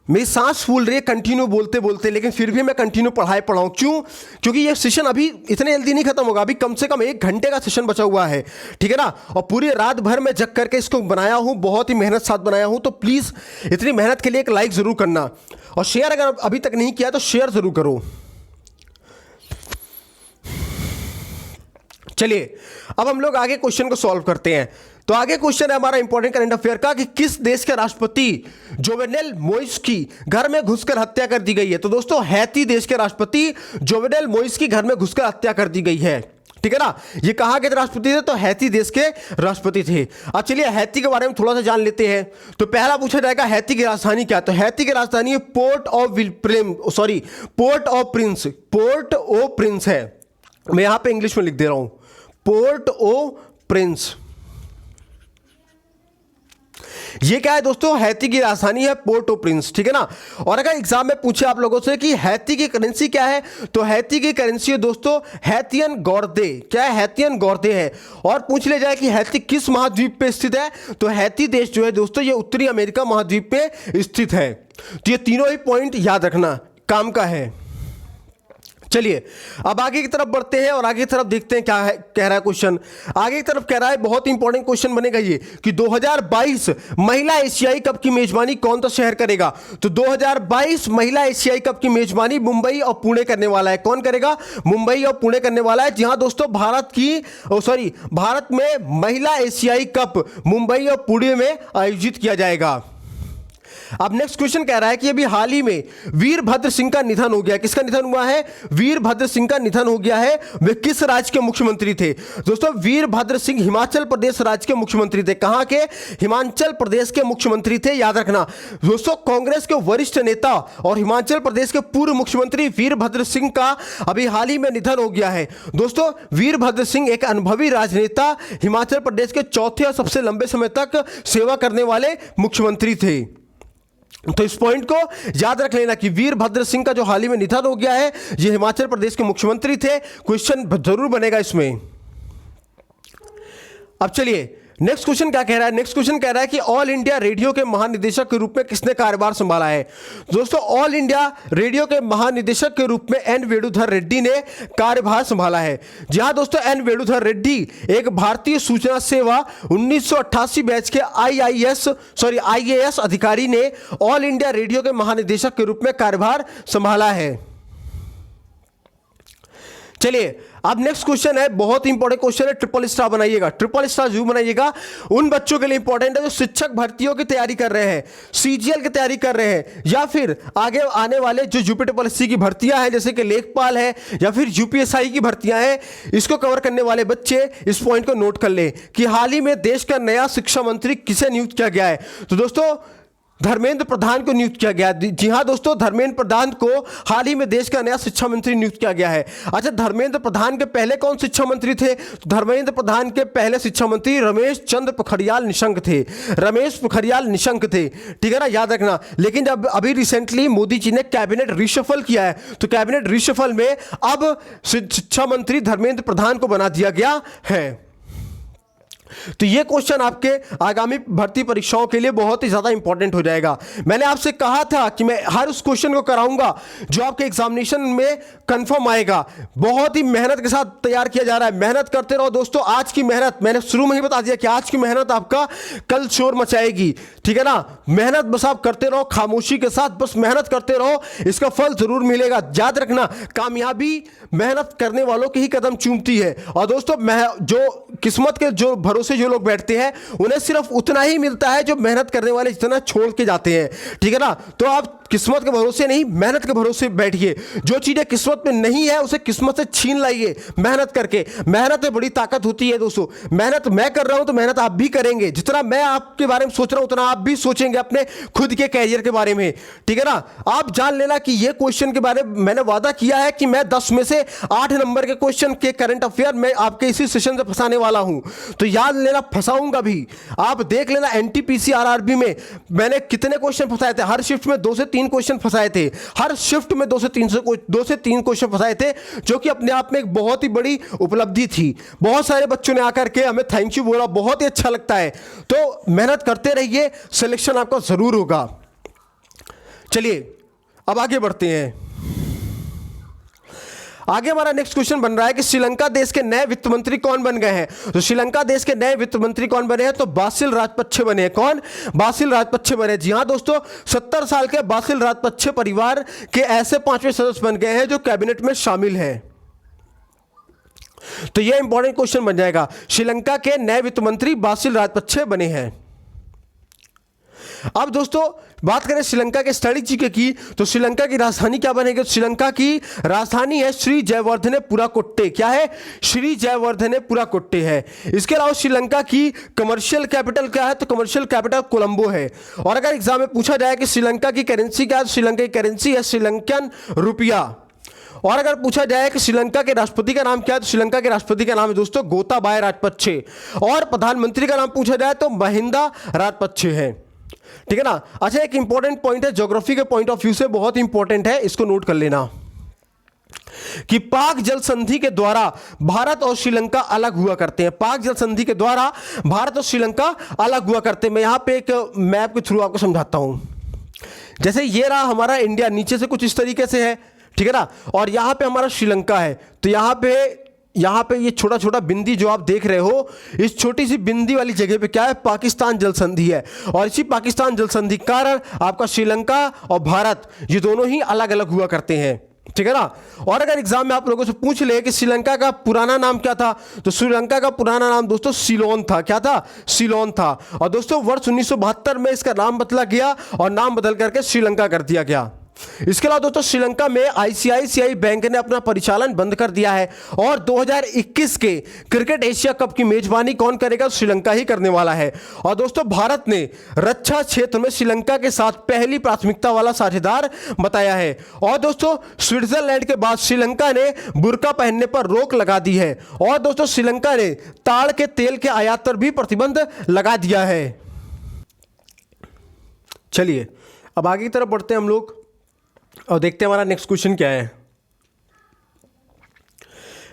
A: मेरी सांस फूल रही है कंटिन्यू बोलते बोलते, लेकिन फिर भी मैं कंटिन्यू पढ़ाऊँ। क्यों? क्योंकि ये सेशन अभी इतने जल्दी नहीं खत्म होगा, अभी कम से कम 1 घंटे का सेशन बचा हुआ है, ठीक है ना। और पूरी रात भर मैं जग करके इसको बनाया हूँ, बहुत ही मेहनत साथ बनाया हूँ। तो प्लीज़ इतनी मेहनत के लिए एक लाइक ज़रूर करना, और शेयर अगर अभी तक नहीं किया तो शेयर ज़रूर करो। चलिए अब हम लोग आगे क्वेश्चन को सॉल्व करते हैं। तो आगे क्वेश्चन है हमारा इंपॉर्टेंट करंट अफेयर का कि किस देश के राष्ट्रपति जोवेनेल मोइस की घर में घुसकर हत्या कर दी गई है? तो दोस्तों हैती देश के राष्ट्रपति जोवेनेल मोइस की घर में घुसकर हत्या कर दी गई है, ठीक है ना। ये कहाँ के राष्ट्रपति थे? तो हैती देश के राष्ट्रपति थे। अब चलिए हैती के बारे में थोड़ा सा जान लेते हैं। तो पहला पूछा जाएगा हैती की राजधानी क्या? तो हैती की राजधानी है पोर्ट ऑफ प्रिंस है। मैं यहां पे इंग्लिश में लिख दे रहा हूं, पोर्ट ओ प्रिंस। ये क्या है दोस्तों? हैती की राजधानी है पोर्ट ओ प्रिंस, ठीक है ना। और अगर एग्जाम में पूछे आप लोगों से कि हैती की करेंसी क्या है, तो हैती की करेंसी है दोस्तों हैतियन गौरदे। क्या है? हैतियन गौरदे है। और पूछ ले जाए कि हैती किस महाद्वीप पे स्थित है, तो हैती देश जो है दोस्तों ये उत्तरी अमेरिका महाद्वीप पे स्थित है। तो ये तीनों ही पॉइंट याद रखना काम का है। चलिए अब आगे की तरफ बढ़ते हैं और आगे की तरफ देखते हैं क्या है कह रहा है क्वेश्चन। आगे की तरफ कह रहा है, बहुत इंपॉर्टेंट क्वेश्चन बनेगा ये, कि 2022 महिला एशियाई कप की मेजबानी कौन सा शहर करेगा? तो 2022 महिला एशियाई कप की मेजबानी मुंबई और पुणे करने वाला है। कौन करेगा? मुंबई और पुणे करने वाला है। जी हाँ दोस्तों, भारत में महिला एशियाई कप मुंबई और पुणे में आयोजित किया जाएगा। अब नेक्स्ट क्वेश्चन कह रहा है कि अभी हाल ही में वीरभद्र सिंह का निधन हो गया। किसका निधन हुआ है? वीरभद्र सिंह का निधन हो गया है। वे किस राज्य के मुख्यमंत्री थे? दोस्तों वीरभद्र सिंह हिमाचल प्रदेश राज्य के मुख्यमंत्री थे। कहां के? हिमाचल प्रदेश के मुख्यमंत्री थे, याद रखना दोस्तों। कांग्रेस के वरिष्ठ नेता और हिमाचल प्रदेश के पूर्व मुख्यमंत्री वीरभद्र सिंह का अभी हाल ही में निधन हो गया है। दोस्तों वीरभद्र सिंह एक अनुभवी राजनेता, हिमाचल प्रदेश के चौथे और सबसे लंबे समय तक सेवा करने वाले मुख्यमंत्री थे। तो इस पॉइंट को याद रख लेना कि वीरभद्र सिंह का जो हाल ही में निधन हो गया है, ये हिमाचल प्रदेश के मुख्यमंत्री थे। क्वेश्चन जरूर बनेगा इसमें। अब चलिए नेक्स्ट क्वेश्चन क्या कह रहा है? नेक्स्ट क्वेश्चन कह रहा है कि ऑल इंडिया रेडियो के महानिदेशक के रूप में किसने कार्यभार संभाला है? दोस्तों ऑल इंडिया रेडियो के महानिदेशक के रूप में एन वेणुधर रेड्डी ने कार्यभार संभाला है। जी हाँ दोस्तों, एन वेणुधर रेड्डी एक भारतीय सूचना सेवा 1988 बैच के IAS अधिकारी ने ऑल इंडिया रेडियो के महानिदेशक के रूप में कार्यभार संभाला है। चलिए अब नेक्स्ट क्वेश्चन है, बहुत इंपॉर्टेंट क्वेश्चन है, ट्रिपल स्टार बनाइएगा, ट्रिपल स्टार जरूर बनाइएगा। उन बच्चों के लिए इंपॉर्टेंट है जो शिक्षक भर्तियों की तैयारी कर रहे हैं, CGL की तैयारी कर रहे हैं, या फिर आगे आने वाले जो यूपीएससी की भर्तियां हैं जैसे कि लेखपाल है या फिर UPSI की भर्तियां हैं, इसको कवर करने वाले बच्चे इस पॉइंट को नोट कर ले कि हाल ही में देश का नया शिक्षा मंत्री किसे नियुक्त किया गया है। तो दोस्तों धर्मेंद्र प्रधान को नियुक्त किया गया। जी हाँ दोस्तों, धर्मेंद्र प्रधान को हाल ही में देश का नया शिक्षा मंत्री नियुक्त किया गया है। अच्छा, धर्मेंद्र प्रधान के पहले कौन शिक्षा मंत्री थे? तो धर्मेंद्र प्रधान के पहले शिक्षा मंत्री रमेश चंद्र पोखरियाल निशंक थे। रमेश पोखरियाल निशंक थे, ठीक है ना, याद रखना। लेकिन जब अभी रिसेंटली मोदी जी ने कैबिनेट रिशफल किया है, तो कैबिनेट रिशफल में अब शिक्षा मंत्री धर्मेंद्र प्रधान को बना दिया गया है। तो ये क्वेश्चन आपके आगामी भर्ती परीक्षाओं के लिए बहुत ही ज्यादा इंपॉर्टेंट हो जाएगा। मैंने आपसे कहा था कि मैं हर उस क्वेश्चन को कराऊंगा जो आपके एग्जामिनेशन में कंफर्म आएगा। बहुत ही मेहनत के साथ तैयार किया जा रहा है, मेहनत करते रहो दोस्तों। आज की मेहनत, मैंने शुरू में ही बता दिया कि आज की मेहनत आपका कल शोर मचाएगी, ठीक है ना। मेहनत बस आप करते रहो, खामोशी के साथ बस मेहनत करते रहो, इसका फल जरूर मिलेगा। याद रखना, कामयाबी मेहनत करने वालों के ही कदम चूमती है। और दोस्तों, जो किस्मत के जो भरोसे जो लोग बैठते हैं, उन्हें सिर्फ उतना ही मिलता है जो मेहनत करने वाले जितना छोड़ के जाते हैं, ठीक है ना। तो आप किस्मत के भरोसे नहीं, मेहनत के भरोसे बैठिए। जो चीजें किस्मत में नहीं है उसे किस्मत से छीन लाइए मेहनत करके। मेहनत में बड़ी ताकत होती है दोस्तों। मेहनत मैं कर रहा हूं तो मेहनत आप भी करेंगे। जितना मैं आपके बारे में सोच रहा हूं उतना आप भी सोचेंगे अपने खुद के कैरियर के बारे में, ठीक है ना। आप जान लेना कि ये क्वेश्चन के बारे में मैंने वादा किया है कि मैं 10 में से 8 नंबर के क्वेश्चन के करंट अफेयर में आपके इसी सेशन से फंसाने वाला हूं। तो याद लेना, फंसाऊंगा भी। आप देख लेना एनटीपीसी आरआरबी में मैंने कितने क्वेश्चन फंसाए थे। हर शिफ्ट में 2 से 3 क्वेश्चन फंसाए थे। हर शिफ्ट में 2 से 3 क्वेश्चन फंसाए थे, जो कि अपने आप में एक बहुत ही बड़ी उपलब्धि थी। बहुत सारे बच्चों ने आकर के हमें थैंक यू बोला, बहुत ही अच्छा लगता है। तो मेहनत करते रहिए, सिलेक्शन आपका जरूर होगा। चलिए अब आगे बढ़ते हैं। आगे हमारा नेक्स्ट क्वेश्चन बन रहा है कि श्रीलंका देश के नए वित्त मंत्री कौन बन गए हैं। तो श्रीलंका देश के नए वित्त मंत्री कौन बने हैं? तो बासिल राजपक्षे बने हैं। कौन? बासिल राजपक्षे बने। जी हां दोस्तों, 70 साल के बासिल राजपक्षे परिवार के ऐसे 5वें सदस्य बन गए हैं जो कैबिनेट में शामिल हैं। तो यह इंपॉर्टेंट क्वेश्चन बन जाएगा। श्रीलंका के नए वित्त मंत्री बासिल राजपक्षे बने हैं। अब दोस्तों बात करें श्रीलंका के स्ट्रेटेजी की, तो श्रीलंका की राजधानी क्या बनेगी? श्रीलंका की राजधानी है श्री जयवर्धने पुराकोट्टे। क्या है? श्री जयवर्धने पुराकोट्टे है। इसके अलावा श्रीलंका की कमर्शियल कैपिटल क्या है? तो कमर्शियल कैपिटल कोलंबो है। और अगर एग्जाम में पूछा जाए कि श्रीलंका की करेंसी क्या है, तो श्रीलंका की करेंसी है श्रीलंकन रुपया। और अगर पूछा जाए कि श्रीलंका के राष्ट्रपति का नाम क्या है, तो श्रीलंका के राष्ट्रपति का नाम है दोस्तों गोताबाया राजपक्षे। और प्रधानमंत्री का नाम पूछा जाए तो महिंदा राजपक्षे है, ठीक है ना। अच्छा, एक इंपॉर्टेंट पॉइंट है, ज्योग्राफी के पॉइंट ऑफ व्यू से बहुत इंपॉर्टेंट है, इसको नोट कर लेना कि पाक जल संधि के द्वारा भारत और श्रीलंका अलग हुआ करते हैं। पाक जल संधि के द्वारा भारत और श्रीलंका अलग हुआ करते हैं। मैं यहां पे एक मैप के थ्रू आपको समझाता हूं। जैसे ये रहा हमारा इंडिया, नीचे से कुछ इस तरीके से है, ठीक है ना। और यहां पे हमारा श्रीलंका है। तो यहां पे ये छोटा छोटा बिंदी जो आप देख रहे हो, इस छोटी सी बिंदी वाली जगह पे क्या है? पाकिस्तान जल संधि है। और इसी पाकिस्तान जल संधि के कारण आपका श्रीलंका और भारत ये दोनों ही अलग अलग हुआ करते हैं, ठीक है ना। और अगर एग्जाम में आप लोगों से पूछ ले कि श्रीलंका का पुराना नाम क्या था, तो श्रीलंका का पुराना नाम दोस्तों सिलोन था। क्या था? सिलोन था। और दोस्तों वर्ष 1972 में इसका नाम बदला गया और नाम बदल करके श्रीलंका कर दिया गया। इसके अलावा दोस्तों श्रीलंका में आईसीआईसीआई बैंक ने अपना परिचालन बंद कर दिया है। और 2021 के क्रिकेट एशिया कप की मेजबानी कौन करेगा? श्रीलंका ही करने वाला है। और दोस्तों भारत ने रक्षा क्षेत्र में श्रीलंका के साथ पहली प्राथमिकता वाला साझेदार बताया है। और दोस्तों स्विट्जरलैंड के बाद श्रीलंका ने बुर्का पहनने पर रोक लगा दी है। और दोस्तों श्रीलंका ने ताड़ के तेल के आयात पर भी प्रतिबंध लगा दिया है। चलिए अब आगे की तरफ बढ़ते हैं हम लोग और देखते हैं हमारा नेक्स्ट क्वेश्चन क्या है।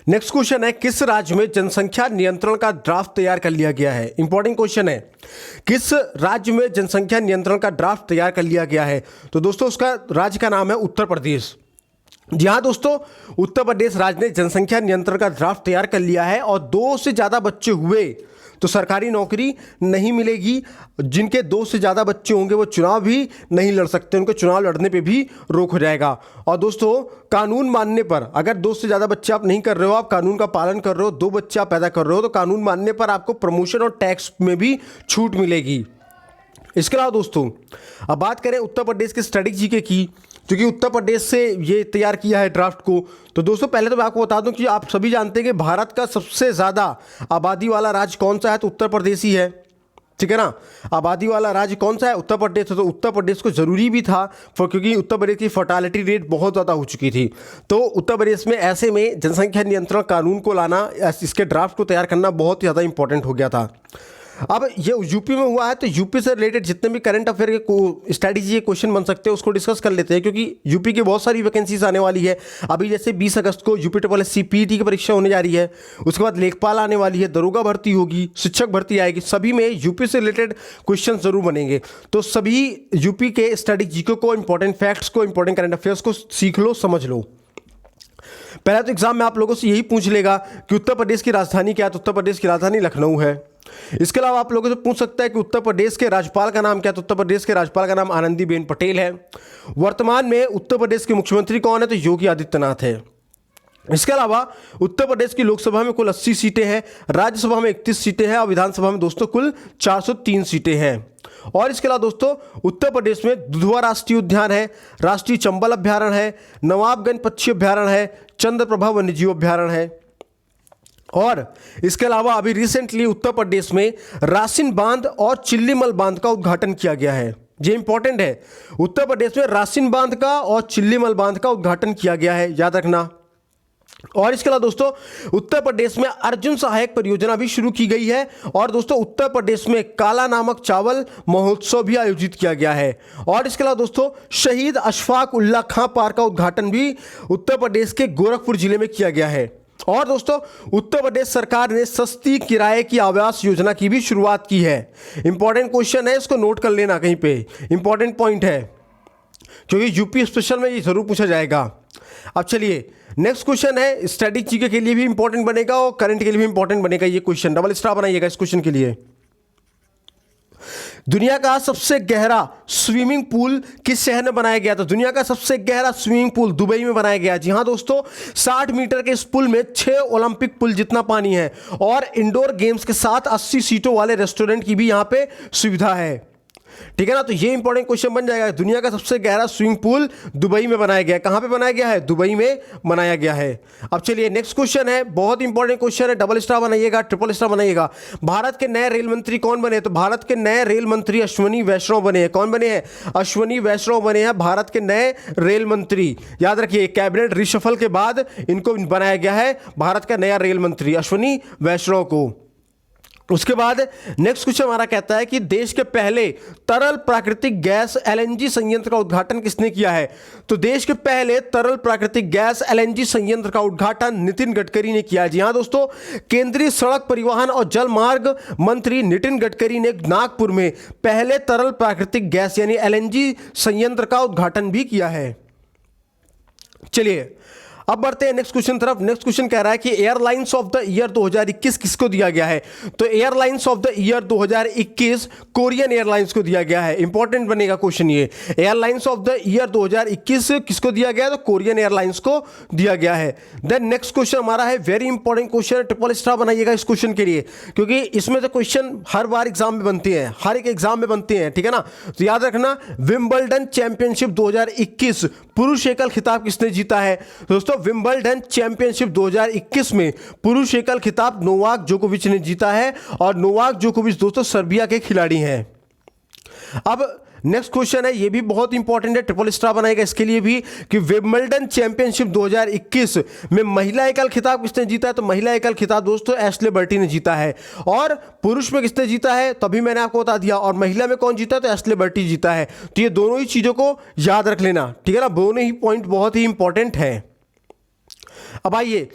A: नेक्स्ट क्वेश्चन है, किस राज्य में जनसंख्या नियंत्रण का ड्राफ्ट तैयार कर लिया गया है? इंपॉर्टेंट क्वेश्चन है, किस राज्य में जनसंख्या नियंत्रण का ड्राफ्ट तैयार कर लिया गया है? तो दोस्तों उसका राज्य का नाम है उत्तर प्रदेश। जी हाँ दोस्तों, उत्तर प्रदेश राज्य ने जनसंख्या नियंत्रण का ड्राफ्ट तैयार कर लिया है। और 2 से ज़्यादा बच्चे हुए तो सरकारी नौकरी नहीं मिलेगी। जिनके 2 से ज़्यादा बच्चे होंगे वो चुनाव भी नहीं लड़ सकते, उनको चुनाव लड़ने पे भी रोक हो जाएगा। और दोस्तों कानून मानने पर, अगर 2 से ज़्यादा बच्चे आप नहीं कर रहे हो, आप कानून का पालन कर रहे हो, 2 बच्चे आप पैदा कर रहे हो, तो कानून मानने पर आपको प्रमोशन और टैक्स में भी छूट मिलेगी। इसके अलावा दोस्तों अब बात करें उत्तर प्रदेश के स्ट्रेटेजी की, क्योंकि उत्तर प्रदेश से ये तैयार किया है ड्राफ्ट को। तो दोस्तों पहले तो मैं आपको बता दूं कि आप सभी जानते हैं कि भारत का सबसे ज़्यादा आबादी वाला राज्य कौन सा है? तो उत्तर प्रदेश ही है, ठीक है ना। आबादी वाला राज्य कौन सा है? उत्तर प्रदेश। तो उत्तर प्रदेश को ज़रूरी भी था क्योंकि उत्तर प्रदेश की फर्टालिटी रेट बहुत ज़्यादा हो चुकी थी। तो उत्तर प्रदेश में ऐसे में जनसंख्या नियंत्रण कानून को लाना, इसके ड्राफ्ट को तैयार करना बहुत ज़्यादा इंपॉर्टेंट हो गया था। अब ये यूपी में हुआ है, तो यूपी से रिलेटेड जितने भी करंट अफेयर के स्ट्रैटेजी के क्वेश्चन बन सकते हैं उसको डिस्कस कर लेते हैं, क्योंकि यूपी की बहुत सारी वैकेंसीज आने वाली है। अभी जैसे 20 अगस्त को यूपी SSC PET की परीक्षा होने जा रही है, उसके बाद लेखपाल आने वाली है, दरोगा भर्ती होगी, शिक्षक भर्ती आएगी, सभी में यूपी से रिलेटेड क्वेश्चन जरूर बनेंगे। तो सभी यूपी के स्ट्रैटेजी को, इंपॉर्टेंट फैक्ट्स को, इंपॉर्टेंट करंट अफेयर्स को सीख लो, समझ लो। पहला तो एग्जाम में आप लोगों से यही पूछ लेगा कि उत्तर प्रदेश की राजधानी क्या है, तो उत्तर प्रदेश की राजधानी लखनऊ है। इसके अलावा आप लोगों से पूछ सकता है कि उत्तर प्रदेश के राज्यपाल का नाम क्या है, तो उत्तर प्रदेश के राज्यपाल का नाम आनंदीबेन पटेल है। वर्तमान में उत्तर प्रदेश के मुख्यमंत्री कौन है, तो योगी आदित्यनाथ है। इसके अलावा उत्तर प्रदेश की लोकसभा में कुल 80 सीटें हैं, राज्यसभा में 31 सीटें हैं और विधानसभा में दोस्तों कुल 403 सीटें हैं। और इसके अलावा दोस्तों उत्तर प्रदेश में दुधवा राष्ट्रीय उद्यान है, राष्ट्रीय चंबल अभ्यारण्य है, नवाबगंज पक्षी अभ्यारण्य है, चंद्रप्रभा वन्यजीव अभ्यारण्य है। और इसके अलावा अभी रिसेंटली उत्तर प्रदेश में रासिन बांध और चिल्लीमल बांध का उद्घाटन किया गया है। ये इंपॉर्टेंट है, उत्तर प्रदेश में रासिन बांध का और चिल्लीमल बांध का उद्घाटन किया गया है, याद रखना। और इसके अलावा दोस्तों उत्तर प्रदेश में अर्जुन सहायक परियोजना भी शुरू की गई है। और दोस्तों उत्तर प्रदेश में काला नमक चावल महोत्सव भी आयोजित किया गया है। और इसके अलावा दोस्तों शहीद अशफाक उल्लाह खां पार्क का उद्घाटन भी उत्तर प्रदेश के गोरखपुर जिले में किया गया है। और दोस्तों उत्तर प्रदेश सरकार ने सस्ती किराए की आवास योजना की भी शुरुआत की है। इंपॉर्टेंट क्वेश्चन है, इसको नोट कर लेना कहीं पे, इंपॉर्टेंट पॉइंट है, क्योंकि यूपी स्पेशल में ये जरूर पूछा जाएगा। अब चलिए नेक्स्ट क्वेश्चन है, स्ट्रेटेजी के लिए भी इंपॉर्टेंट बनेगा और करंट के लिए भी इंपॉर्टेंट बनेगा ये क्वेश्चन। डबल स्टार बनाइएगा इस क्वेश्चन के लिए। दुनिया का सबसे गहरा स्विमिंग पूल किस शहर में बनाया गया था? दुनिया का सबसे गहरा स्विमिंग पूल दुबई में बनाया गया। जी हाँ दोस्तों, 60 मीटर के इस पुल में 6 ओलंपिक पुल जितना पानी है और इंडोर गेम्स के साथ 80 सीटों वाले रेस्टोरेंट की भी यहाँ पे सुविधा है। ठीक है ना, तो ये इंपॉर्टेंट क्वेश्चन बन जाएगा। दुनिया का सबसे गहरा स्विमिंग पूल दुबई में बनाया गया है। कहां पे बनाया गया है? दुबई में बनाया गया है। अब चलिए नेक्स्ट क्वेश्चन है, बहुत इंपॉर्टेंट क्वेश्चन है, डबल स्टार बनाइएगा, ट्रिपल स्टार बनाइएगा। भारत के नए रेल मंत्री कौन बने? तो भारत के नए रेल मंत्री अश्विनी वैष्णव बने हैं। कौन बने हैं? अश्विनी वैष्णव बने हैं भारत के नए रेल मंत्री। याद रखिए, कैबिनेट रिशफल के बाद इनको बनाया गया है भारत का नया रेल मंत्री अश्विनी वैष्णव को। उसके बाद नेक्स्ट क्वेश्चन हमारा कहता है कि देश के पहले तरल प्राकृतिक गैस LNG संयंत्र का उद्घाटन किसने किया है? तो देश के पहले तरल प्राकृतिक गैस LNG संयंत्र का उद्घाटन नितिन गडकरी ने किया। जी हाँ दोस्तों, केंद्रीय सड़क परिवहन और जल मार्ग मंत्री नितिन गडकरी ने नागपुर में पहले तरल प्राकृतिक गैस यानी LNG संयंत्र का उद्घाटन भी किया है। चलिए अब बढ़ते हैं नेक्स्ट क्वेश्चन तरफ। नेक्स्ट क्वेश्चन कह रहा है कि एयरलाइंस ऑफ द ईयर 2021 किसको दिया गया है? तो airlines of the year 2021 Korean airlines को दिया गया है। इंपॉर्टेंट बनेगा क्वेश्चन ये, एयरलाइंस ऑफ द ईयर 2021 किसको दिया गया है? तो कोरियन एयरलाइंस को दिया गया है। देन नेक्स्ट क्वेश्चन हमारा है very important question, triple star बनाइएगा इस क्वेश्चन के लिए, क्योंकि इसमें से क्वेश्चन हर बार एग्जाम में बनते हैं, हर एक एग्जाम में बनते हैं। ठीक है ना, तो याद रखना, विंबलडन चैंपियनशिप 2021 पुरुष एकल खिताब किसने जीता है? दोस्तों विंबलडन चैंपियनशिप 2021 में पुरुष एकल खिताब नोवाक जोकोविच ने जीता है और नोवाक जोकोविच दोस्तों सर्बिया के खिलाड़ी हैं। अब नेक्स्ट क्वेश्चन है, ये भी बहुत इंपॉर्टेंट है, ट्रिपल स्टार बनाएगा इसके लिए भी, कि विंबलडन चैंपियनशिप 2021 में महिला एकल खिताब किसने जीता है? तो महिला एकल खिताब दोस्तों एशले बर्टी ने जीता है। और पुरुष में किसने जीता है? तभी मैंने आपको बता दिया। और महिला में कौन जीता है? तो एशले बर्टी जीता है। तो ये दोनों ही चीजों को याद रख लेना, ठीक है ना, दोनों ही पॉइंट बहुत ही इंपॉर्टेंट है। अब आइए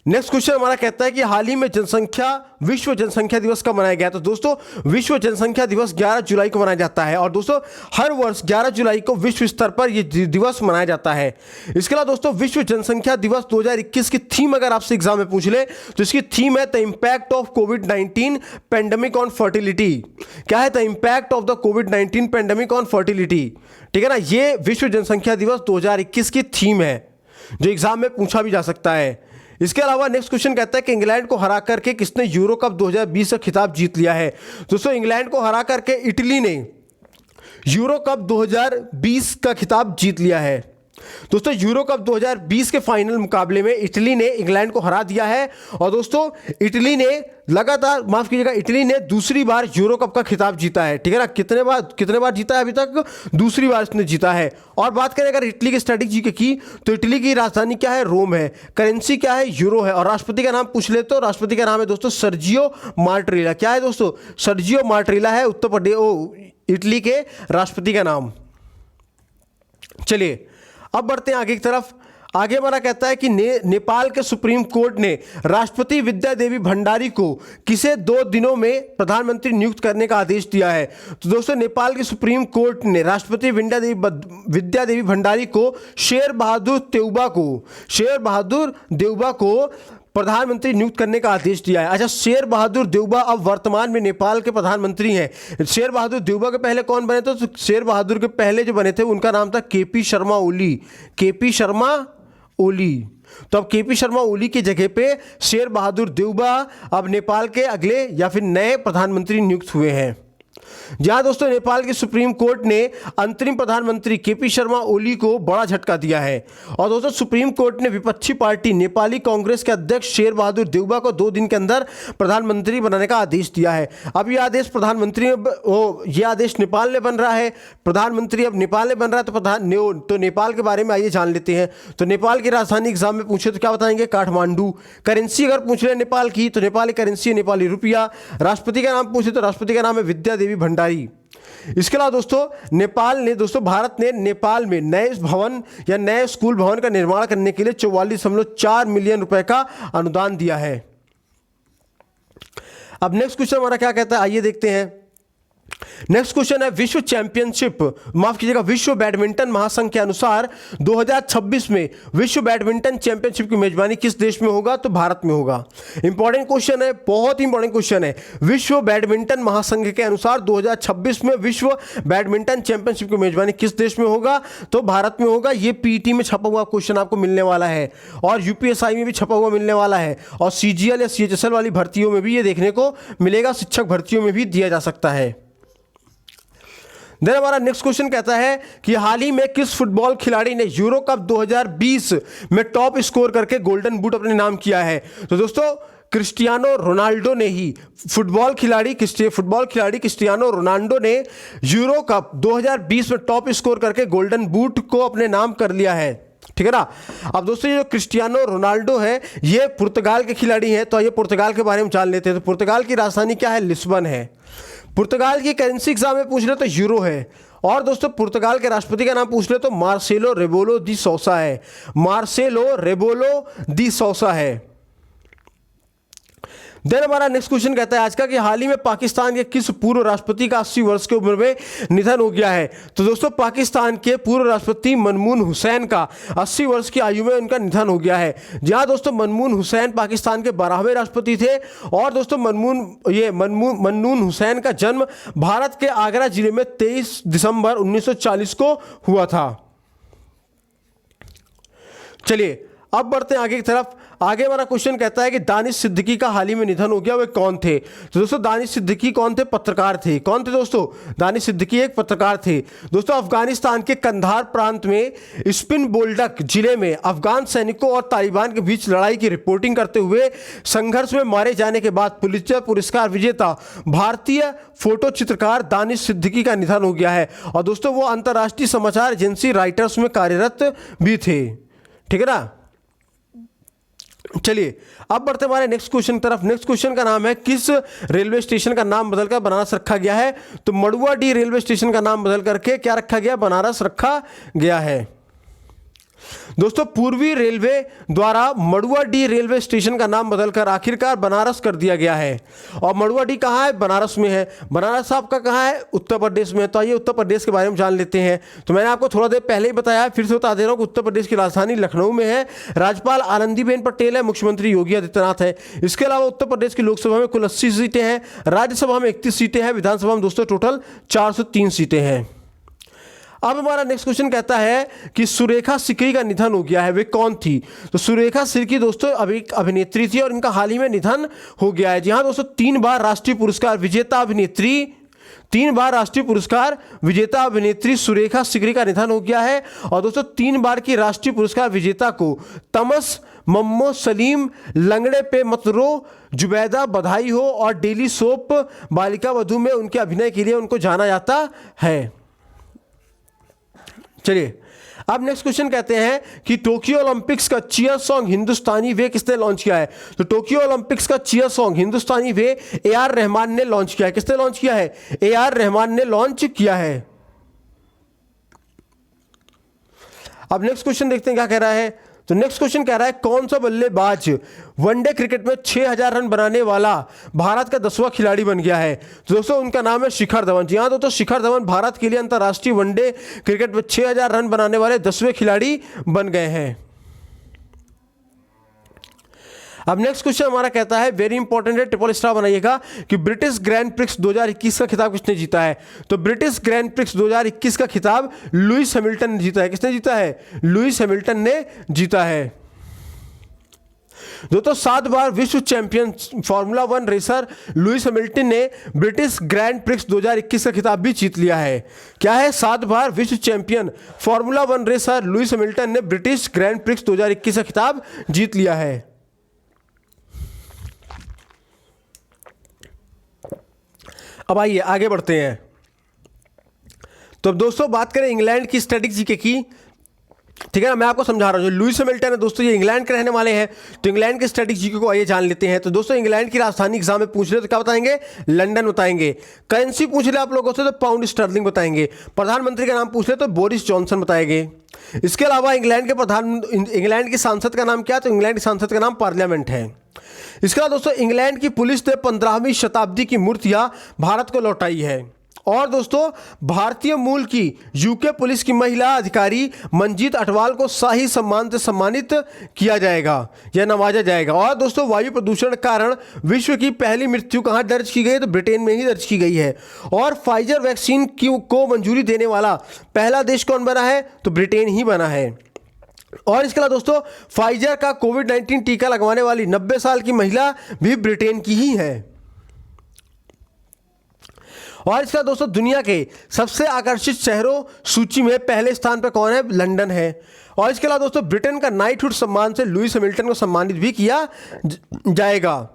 A: नेक्स्ट क्वेश्चन हमारा कहता है कि हाल ही में विश्व जनसंख्या दिवस कब मनाया गया? तो दोस्तों विश्व जनसंख्या दिवस 11 जुलाई को मनाया जाता है। और दोस्तों हर वर्ष 11 जुलाई को विश्व स्तर पर यह दिवस मनाया जाता है। इसके अलावा दोस्तों विश्व जनसंख्या दिवस 2021 की थीम अगर आपसे एग्जाम में पूछ ले तो इसकी थीम है the impact of covid pandemic on fertility. क्या है? The impact of the covid pandemic on fertility. ठीक है ना, ये विश्व जनसंख्या दिवस 2021 की थीम है जो एग्जाम में पूछा भी जा सकता है। इसके अलावा नेक्स्ट क्वेश्चन कहता है कि इंग्लैंड को हरा करके किसने यूरो कप 2020 का खिताब जीत लिया है? दोस्तों इंग्लैंड को हरा करके इटली ने यूरो कप 2020 का खिताब जीत लिया है। दोस्तों यूरो कप 2020 के फाइनल मुकाबले में इटली ने इंग्लैंड को हरा दिया है। और दोस्तों इटली ने लगातार, माफ कीजिएगा, इटली ने दूसरी बार यूरो कप का खिताब जीता है। ठीक है ना, कितने बार जीता है अभी तक? दूसरी बार इसने जीता है। और बात करें अगर इटली की स्ट्रेटेजी की तो इटली की राजधानी क्या है? रोम है। करेंसी क्या है? यूरो है। और राष्ट्रपति का नाम पूछ ले तो राष्ट्रपति का नाम है दोस्तों सर्जियो मार्टरेला। क्या है दोस्तों? सर्जियो मार्टरेला है उत्तर प्रदेश इटली के राष्ट्रपति का नाम। चलिए अब बढ़ते हैं आगे की तरफ। आगे हमारा कहता है कि नेपाल के सुप्रीम कोर्ट ने राष्ट्रपति विद्या देवी भंडारी को किसे 2 दिनों में प्रधानमंत्री नियुक्त करने का आदेश दिया है? तो दोस्तों नेपाल के सुप्रीम कोर्ट ने राष्ट्रपति विद्या देवी भंडारी को शेर बहादुर देउबा को प्रधानमंत्री नियुक्त करने का आदेश दिया है। अच्छा, शेर बहादुर देउबा अब वर्तमान में नेपाल के प्रधानमंत्री हैं। शेर बहादुर देउबा के पहले कौन बने थे? तो शेर बहादुर के पहले जो बने थे उनका नाम था केपी शर्मा ओली। तो अब केपी शर्मा ओली की जगह पे शेर बहादुर देउबा अब नेपाल के अगले या फिर नए प्रधानमंत्री नियुक्त हुए हैं। जहां दोस्तों नेपाल के सुप्रीम कोर्ट ने अंतरिम प्रधानमंत्री केपी शर्मा ओली को बड़ा झटका दिया है। और दोस्तों सुप्रीम कोर्ट ने विपक्षी पार्टी नेपाली कांग्रेस के अध्यक्ष शेर बहादुर देउबा को 2 दिन के अंदर प्रधानमंत्री बनाने का आदेश दिया है। अब यह आदेश यह आदेश नेपाल में बन रहा है। प्रधानमंत्री अब नेपाल में बन रहा है। तो नेपाल के बारे में आइए जान लेते हैं। तो नेपाल की राजधानी एग्जाम में पूछे तो क्या बताएंगे? काठमांडू। करेंसी अगर पूछ रहे नेपाल की तो नेपाली करेंसी नेपाली रुपया। राष्ट्रपति का नाम पूछे तो राष्ट्रपति का नाम है विद्या देवी भंडारी। इसके अलावा दोस्तों भारत ने नेपाल में नए भवन या नए स्कूल भवन का निर्माण करने के लिए 44.4 मिलियन रुपए का अनुदान दिया है। अब नेक्स्ट क्वेश्चन हमारा क्या कहता है, आइए देखते हैं। नेक्स्ट क्वेश्चन है विश्व बैडमिंटन महासंघ के अनुसार 2026 में विश्व बैडमिंटन चैंपियनशिप की मेजबानी किस देश में होगा? तो भारत में होगा। इंपॉर्टेंट क्वेश्चन है, बहुत इंपॉर्टेंट क्वेश्चन है। विश्व बैडमिंटन महासंघ के अनुसार 2026 में विश्व बैडमिंटन चैंपियनशिप की मेजबानी किस देश में होगा? तो भारत में होगा। ये पीटी में छपा हुआ क्वेश्चन आपको मिलने वाला है और यूपीएसआई में भी छपा हुआ मिलने वाला है और सीजीएल या सीएचएसएल वाली भर्तियों में भी ये देखने को मिलेगा। शिक्षक भर्तियों में भी दिया जा सकता है। देन हमारा नेक्स्ट क्वेश्चन कहता है कि हाल ही में किस फुटबॉल खिलाड़ी ने यूरो कप 2020 में टॉप स्कोर करके गोल्डन बूट अपने नाम किया है? तो दोस्तों क्रिस्टियानो रोनाल्डो ने ही फुटबॉल खिलाड़ी क्रिस्टियानो रोनाल्डो ने यूरो कप 2020 में टॉप स्कोर करके गोल्डन बूट को अपने नाम कर लिया है। ठीक है ना। अब दोस्तों ये जो क्रिस्टियानो रोनाल्डो है ये पुर्तगाल के खिलाड़ी हैं। तो ये पुर्तगाल के बारे में जान लेते हैं। तो पुर्तगाल की राजधानी क्या है? लिस्बन है। पुर्तगाल की करेंसी एग्जाम में पूछ ले तो यूरो है। और दोस्तों पुर्तगाल के राष्ट्रपति का नाम पूछ ले तो मार्सेलो रेबेलो दी सोसा है। देन हमारा नेक्स्ट क्वेश्चन कहता है आज का कि हाल ही में पाकिस्तान के किस पूर्व राष्ट्रपति का 80 वर्ष की उम्र में निधन हो गया है? तो दोस्तों पाकिस्तान के पूर्व राष्ट्रपति ममनून हुसैन का 80 वर्ष की आयु में उनका निधन हो गया है। जहां दोस्तों ममनून हुसैन पाकिस्तान के 12वें राष्ट्रपति थे। और दोस्तों ममनून हुसैन का जन्म भारत के आगरा जिले में 23 दिसंबर 1940 को हुआ था। चलिए अब बढ़ते हैं आगे की तरफ। आगे हमारा क्वेश्चन कहता है कि दानिश सिद्दीकी का हाल ही में निधन हो गया, वे कौन थे? तो दोस्तों दानिश सिद्दीकी कौन थे? पत्रकार थे। कौन थे दोस्तों? दानिश सिद्दीकी एक पत्रकार थे। दोस्तों अफगानिस्तान के कंधार प्रांत में स्पिन बोल्डक जिले में अफगान सैनिकों और तालिबान के बीच लड़ाई की रिपोर्टिंग करते हुए संघर्ष में मारे जाने के बाद पुलित्जर पुरस्कार विजेता भारतीय फोटो चित्रकार दानिश सिद्दीकी का निधन हो गया है। और दोस्तों वो अंतर्राष्ट्रीय समाचार एजेंसी राइटर्स में कार्यरत भी थे। ठीक है ना। चलिए अब बढ़ते हमारे नेक्स्ट क्वेश्चन की तरफ। नेक्स्ट क्वेश्चन का नाम है किस रेलवे स्टेशन का नाम बदलकर बनारस रखा गया है? तो मडुवाडीह रेलवे स्टेशन का नाम बदल करके क्या रखा गया? बनारस रखा गया है। दोस्तों पूर्वी रेलवे द्वारा मडुवाडीह रेलवे स्टेशन का नाम बदलकर आखिरकार बनारस कर दिया गया है। और मडुवाडीह कहाँ है? बनारस में है। बनारस आपका कहाँ है? उत्तर प्रदेश में। तो आइए उत्तर प्रदेश के बारे में जान लेते हैं। तो मैंने आपको थोड़ा देर पहले ही बताया है, फिर से बता दे रहा हूँ कि उत्तर प्रदेश की राजधानी लखनऊ में है। राज्यपाल आनंदीबेन पटेल है, मुख्यमंत्री योगी आदित्यनाथ है। इसके अलावा उत्तर प्रदेश की लोकसभा में कुल 80 सीटें हैं, राज्यसभा में 31 सीटें हैं, विधानसभा में दोस्तों टोटल 403 सीटें हैं। अब हमारा नेक्स्ट क्वेश्चन कहता है कि सुरेखा सिकरी का निधन हो गया है, वे कौन थी? तो सुरेखा सिकरी दोस्तों अभिनेत्री थी और इनका हाल ही में निधन हो गया है। जी हाँ दोस्तों 3 बार राष्ट्रीय पुरस्कार विजेता अभिनेत्री, 3 बार राष्ट्रीय पुरस्कार विजेता अभिनेत्री सुरेखा सिकरी का निधन हो गया है। और दोस्तों 3 बार की राष्ट्रीय पुरस्कार विजेता को तमस, मम्मो, सलीम, लंगड़े पे मत रो, जुबैदा बधाई हो और डेली सोप बालिका वधू में उनके अभिनय के लिए उनको जाना जाता है। चलिए अब नेक्स्ट क्वेश्चन कहते हैं कि टोक्यो ओलंपिक्स का चीयर सॉन्ग हिंदुस्तानी वे किसने लॉन्च किया है? तो टोक्यो ओलंपिक्स का चीयर सॉन्ग हिंदुस्तानी वे AR रहमान ने लॉन्च किया है। किसने लॉन्च किया है? AR रहमान ने लॉन्च किया है। अब नेक्स्ट क्वेश्चन देखते हैं क्या कह रहा है। तो नेक्स्ट क्वेश्चन कह रहा है कौन सा बल्लेबाज वनडे क्रिकेट में 6000 रन बनाने वाला भारत का 10वां खिलाड़ी बन गया है? तो दोस्तों उनका नाम है शिखर धवन। जी हाँ दोस्तों, शिखर धवन भारत के लिए अंतर्राष्ट्रीय वनडे क्रिकेट में 6000 रन बनाने वाले 10वें खिलाड़ी बन गए हैं। अब नेक्स्ट क्वेश्चन हमारा कहता है, वेरी इंपॉर्टेंट है, ट्रिपल स्टार बनाइएगा, कि ब्रिटिश ग्रैंड प्रिक्स 2021 का खिताब किसने जीता है? तो ब्रिटिश ग्रैंड प्रिक्स 2021 का खिताब लुइस हैमिल्टन ने जीता है। किसने जीता है? लुइस हैमिल्टन ने जीता है। दोस्तों 7 बार विश्व champion formula 1 racer Lewis Hamilton ने ब्रिटिश ग्रैंड प्रिक्स 2021 का खिताब भी जीत लिया है। क्या है? 7 बार विश्व champion formula 1 racer Lewis Hamilton ने ब्रिटिश ग्रैंड प्रिक्स 2021 का खिताब जीत लिया है। अब आइए आगे बढ़ते हैं। तो अब दोस्तों बात करें इंग्लैंड की स्ट्रेटेजी की, ठीक है ना, मैं आपको समझा रहा हूँ। जो लुइस हैमिल्टन है दोस्तों ये इंग्लैंड के रहने वाले हैं, तो इंग्लैंड की स्ट्रेटेजी को आइए जान लेते हैं। तो दोस्तों इंग्लैंड की राजधानी एग्जाम में पूछ ले तो क्या बताएंगे? लंदन बताएंगे। करेंसी पूछ ले आप लोगों से तो पाउंड स्टर्लिंग बताएंगे। प्रधानमंत्री का नाम पूछ ले तो बोरिस जॉनसन बताएंगे। इसके अलावा इंग्लैंड की सांसद का नाम क्या है? तो इंग्लैंड की सांसद का नाम पार्लियामेंट है। इसके अलावा दोस्तों इंग्लैंड की पुलिस ने 15वीं शताब्दी की मूर्तियां भारत को लौटाई है। और दोस्तों भारतीय मूल की यूके पुलिस की महिला अधिकारी मंजीत अटवाल को शाही सम्मान से सम्मानित किया जाएगा या नवाजा जाएगा। और दोस्तों वायु प्रदूषण के कारण विश्व की पहली मृत्यु कहाँ दर्ज की गई है? तो ब्रिटेन में ही दर्ज की गई है। और फाइजर वैक्सीन को मंजूरी देने वाला पहला देश कौन बना है? तो ब्रिटेन ही बना है। और इसके अलावा दोस्तों फाइजर का कोविड-19 टीका लगवाने वाली 90 साल की महिला भी ब्रिटेन की ही है। और इसका दोस्तों दुनिया के सबसे आकर्षित शहरों सूची में पहले स्थान पर कौन है? लंदन है। और इसके अलावा दोस्तों ब्रिटेन का नाइटहुड सम्मान से लुइस हैमिल्टन को सम्मानित भी किया जाएगा।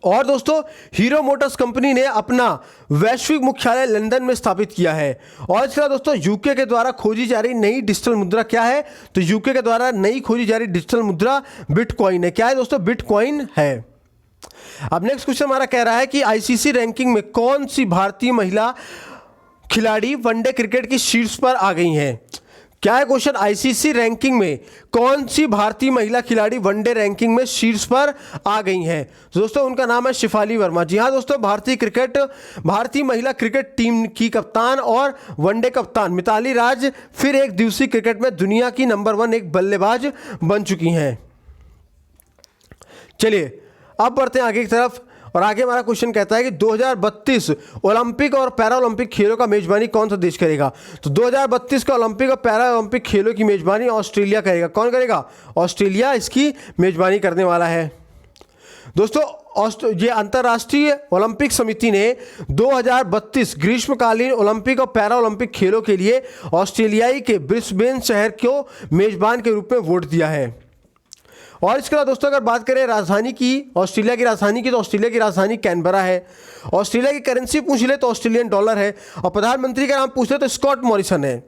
A: और दोस्तों हीरो मोटर्स कंपनी ने अपना वैश्विक मुख्यालय लंदन में स्थापित किया है। और इसके अलावा दोस्तों यूके के द्वारा खोजी जा रही नई डिजिटल मुद्रा क्या है? तो यूके के द्वारा नई खोजी जा रही डिजिटल मुद्रा बिटकॉइन है। क्या है दोस्तों? बिटकॉइन है। अब नेक्स्ट क्वेश्चन हमारा कह रहा है कि आईसीसी रैंकिंग में कौन सी भारतीय महिला खिलाड़ी वनडे क्रिकेट की शीर्ष पर आ गई हैं? क्या है क्वेश्चन? आईसीसी रैंकिंग में कौन सी भारतीय महिला खिलाड़ी वनडे रैंकिंग में शीर्ष पर आ गई हैं? तो दोस्तों उनका नाम है शिफाली वर्मा। जी हाँ दोस्तों, भारतीय महिला क्रिकेट टीम की कप्तान और वनडे कप्तान मिताली राज फिर एक दिवसीय क्रिकेट में दुनिया की नंबर 1 एक बल्लेबाज बन चुकी हैं। चलिए अब बढ़ते हैं आगे की तरफ। और आगे हमारा क्वेश्चन कहता है कि 2032 ओलंपिक और पैरा ओलंपिक खेलों का मेजबानी कौन सा देश करेगा? तो 2032 का ओलंपिक और पैरा ओलंपिक खेलों की मेजबानी ऑस्ट्रेलिया करेगा। कौन करेगा? ऑस्ट्रेलिया इसकी मेजबानी करने वाला है। दोस्तों ये अंतर्राष्ट्रीय ओलंपिक समिति ने 2032 ग्रीष्मकालीन ओलंपिक और पैरा ओलंपिक खेलों के लिए ऑस्ट्रेलियाई के ब्रिस्बेन शहर को मेजबान के रूप में वोट दिया है। और इसके अलावा दोस्तों अगर बात करें राजधानी की, ऑस्ट्रेलिया की राजधानी की, तो ऑस्ट्रेलिया की राजधानी कैनबरा है। ऑस्ट्रेलिया की करेंसी पूछ ले तो ऑस्ट्रेलियन डॉलर है। और प्रधानमंत्री का नाम पूछ ले तो स्कॉट मॉरिसन है।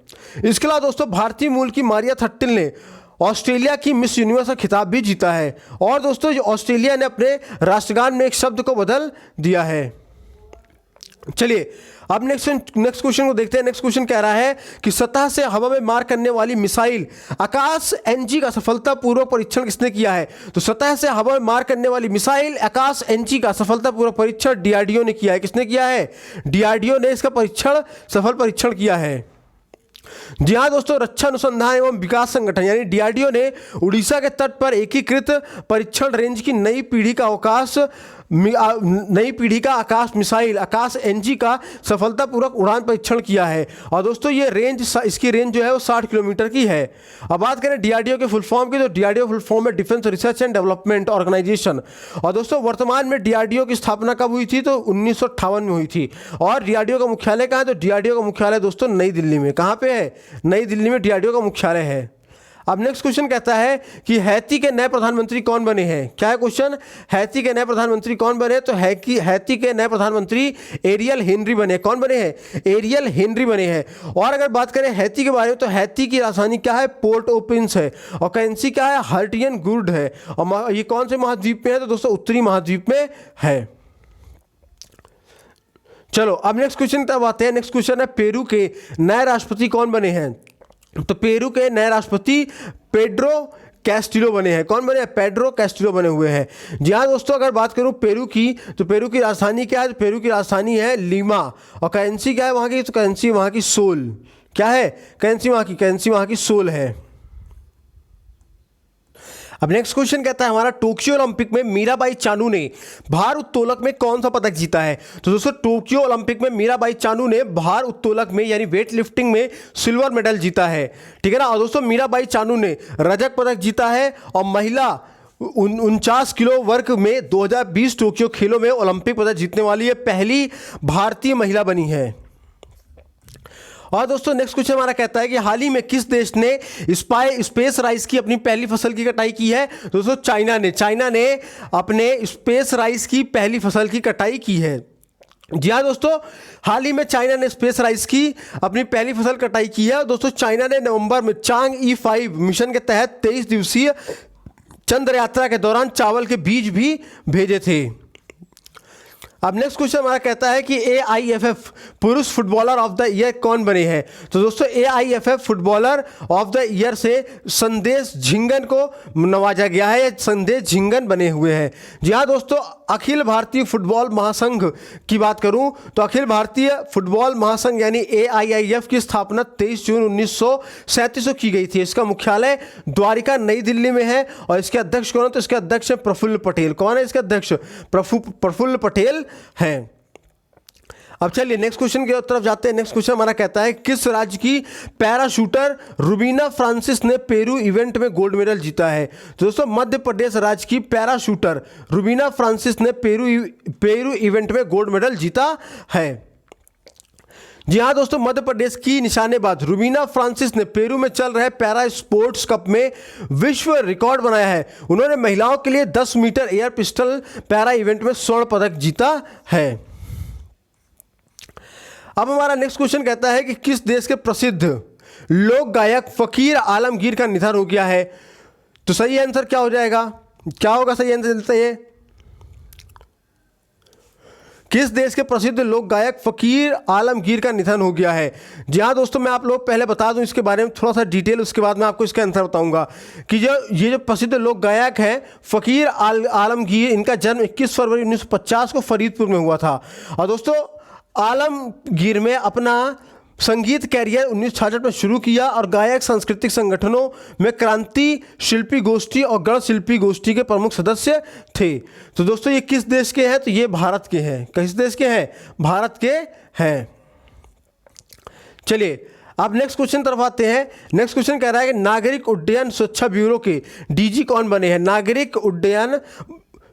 A: इसके अलावा दोस्तों भारतीय मूल की मारिया थट्टिल ने ऑस्ट्रेलिया की मिस यूनिवर्स का खिताब भी जीता है। और दोस्तों ऑस्ट्रेलिया ने अपने राष्ट्रगान में एक शब्द को बदल दिया है। चलिए अब नेक्स्ट क्वेश्चन को देखते हैं। नेक्स्ट क्वेश्चन कह रहा है कि सतह से हवा में मार करने वाली मिसाइल आकाश एनजी का सफलतापूर्वक परीक्षण किसने किया है? तो सतह से हवा में मार करने वाली मिसाइल आकाश एनजी का सफलतापूर्वक परीक्षण डीआरडीओ ने किया है। किसने किया है? डीआरडीओ ने इसका सफल परीक्षण किया है। जी हाँ दोस्तों, रक्षा अनुसंधान एवं विकास संगठन यानी डीआरडीओ ने उड़ीसा के तट पर एकीकृत परीक्षण रेंज की नई पीढ़ी का अवकाश नई पीढ़ी का आकाश मिसाइल आकाश एनजी का सफलतापूर्वक उड़ान परीक्षण किया है। और दोस्तों ये इसकी रेंज जो है वो 60 किलोमीटर की है। अब बात करें डीआरडीओ के फुल फॉर्म की, तो डीआरडीओ फुल फॉर्म है defence research and development organisation. और दोस्तों वर्तमान में डीआरडीओ की स्थापना कब हुई थी, तो 1958 में हुई थी। और डीआरडीओ का मुख्यालय कहाँ है, तो डीआरडीओ का मुख्यालय दोस्तों नई दिल्ली में। कहाँ पे है, नई दिल्ली में डीआरडीओ का मुख्यालय है। अब नेक्स्ट क्वेश्चन कहता है कि हैती के नए प्रधानमंत्री कौन बने हैं। क्या है क्वेश्चन, हैती के नए प्रधानमंत्री कौन बने, तो हैती के नए प्रधानमंत्री एरियल हेनरी बने। कौन बने हैं, एरियल हेनरी बने हैं। और अगर बात करें हैती के बारे में, तो हैती की राजधानी क्या है, पोर्ट ओ प्रिंस है। और करेंसी क्या है, हर्टियन गुड है। और ये कौन से महाद्वीप में है, तो दोस्तों उत्तरी महाद्वीप में है। चलो अब नेक्स्ट क्वेश्चन तब आते हैं। नेक्स्ट क्वेश्चन है पेरू के नए राष्ट्रपति कौन बने हैं, तो पेरू के नए राष्ट्रपति पेड्रो कैस्टिलो बने हैं। कौन बने हैं, पेड्रो कैस्टिलो बने हुए हैं। जी हाँ दोस्तों, अगर बात करूं पेरू की, तो पेरू की राजधानी क्या है, तो पेरू की राजधानी है लीमा। और करेंसी क्या है वहाँ की, तो करेंसी वहाँ की सोल। क्या है, करेंसी वहाँ की सोल है। अब नेक्स्ट क्वेश्चन कहता है हमारा टोक्यो ओलंपिक में मीराबाई चानू ने भार उत्तोलक में कौन सा पदक जीता है। तो दोस्तों टोक्यो ओलंपिक में मीराबाई चानू ने भार उत्तोलक में यानी वेट लिफ्टिंग में सिल्वर मेडल जीता है, ठीक है ना। और दोस्तों मीराबाई चानू ने रजत पदक जीता है। और महिला 49 किलो वर्ग में 2020 टोक्यो खेलों में ओलंपिक पदक जीतने वाली ये पहली भारतीय महिला बनी है। और दोस्तों नेक्स्ट क्वेश्चन हमारा कहता है कि हाल ही में किस देश ने स्पेस राइस की अपनी पहली फसल की कटाई की है। दोस्तों चाइना ने अपने स्पेस राइस की पहली फसल की कटाई की है। जी हाँ दोस्तों, हाल ही में चाइना ने स्पेस राइस की अपनी पहली फसल कटाई की है। दोस्तों चाइना ने नवंबर में चांग E5 मिशन के तहत 23 दिवसीय चंद्र यात्रा के दौरान चावल के बीज भी भेजे थे। अब नेक्स्ट क्वेश्चन हमारा कहता है कि AIFF पुरुष फुटबॉलर ऑफ द ईयर कौन बने हैं। तो दोस्तों AIFF footballer of the year से संदेश झिंगन को नवाजा गया है। संदेश झिंगन बने हुए हैं। जी हाँ दोस्तों, अखिल भारतीय फुटबॉल महासंघ की बात करूं तो अखिल भारतीय फुटबॉल महासंघ यानी AIIF की स्थापना 23 जून 1937 को की गई थी। इसका मुख्यालय द्वारिका नई दिल्ली में है। और इसके अध्यक्ष कौन है, तो इसके अध्यक्ष है प्रफुल्ल पटेल। कौन है इसके अध्यक्ष, प्रफुल्ल पटेल हैं। अब चलिए नेक्स्ट क्वेश्चन की तरफ जाते हैं। नेक्स्ट क्वेश्चन हमारा कहता है किस राज्य की पैराशूटर रुबीना फ्रांसिस ने पेरू इवेंट में गोल्ड मेडल जीता है। तो दोस्तों मध्य प्रदेश राज्य की पैराशूटर रुबीना फ्रांसिस ने पेरू इवेंट में गोल्ड मेडल जीता है। जी हाँ दोस्तों, मध्य प्रदेश की निशानेबाज रुबीना फ्रांसिस ने पेरू में चल रहे पैरा स्पोर्ट्स कप में विश्व रिकॉर्ड बनाया है। उन्होंने महिलाओं के लिए 10 metre air pistol para event में स्वर्ण पदक जीता है। अब हमारा नेक्स्ट क्वेश्चन कहता है कि किस देश के प्रसिद्ध लोक गायक फकीर आलमगीर का निधन हो गया है। तो सही आंसर क्या हो जाएगा, क्या होगा सही आंसर बताइए। किस देश के प्रसिद्ध लोक गायक फकीर आलमगीर का निधन हो गया है। जी हाँ दोस्तों, मैं आप लोग पहले बता दूं इसके बारे में थोड़ा सा डिटेल, उसके बाद मैं आपको इसका आंसर बताऊंगा कि जो प्रसिद्ध लोक गायक हैं फकीर आलमगीर, इनका जन्म 21 फरवरी 1950 को फरीदपुर में हुआ था। और दोस्तों आलमगीर में अपना संगीत कैरियर 1966 में शुरू किया और गायक सांस्कृतिक संगठनों में क्रांति शिल्पी गोष्ठी और गण शिल्पी गोष्ठी के प्रमुख सदस्य थे। तो दोस्तों ये किस देश के हैं, तो ये भारत के हैं। किस देश के हैं, भारत के हैं। चलिए अब नेक्स्ट क्वेश्चन तरफ आते हैं। नेक्स्ट क्वेश्चन कह रहा है कि नागरिक उड्डयन सुरक्षा ब्यूरो के DG कौन बने हैं। नागरिक उड्डयन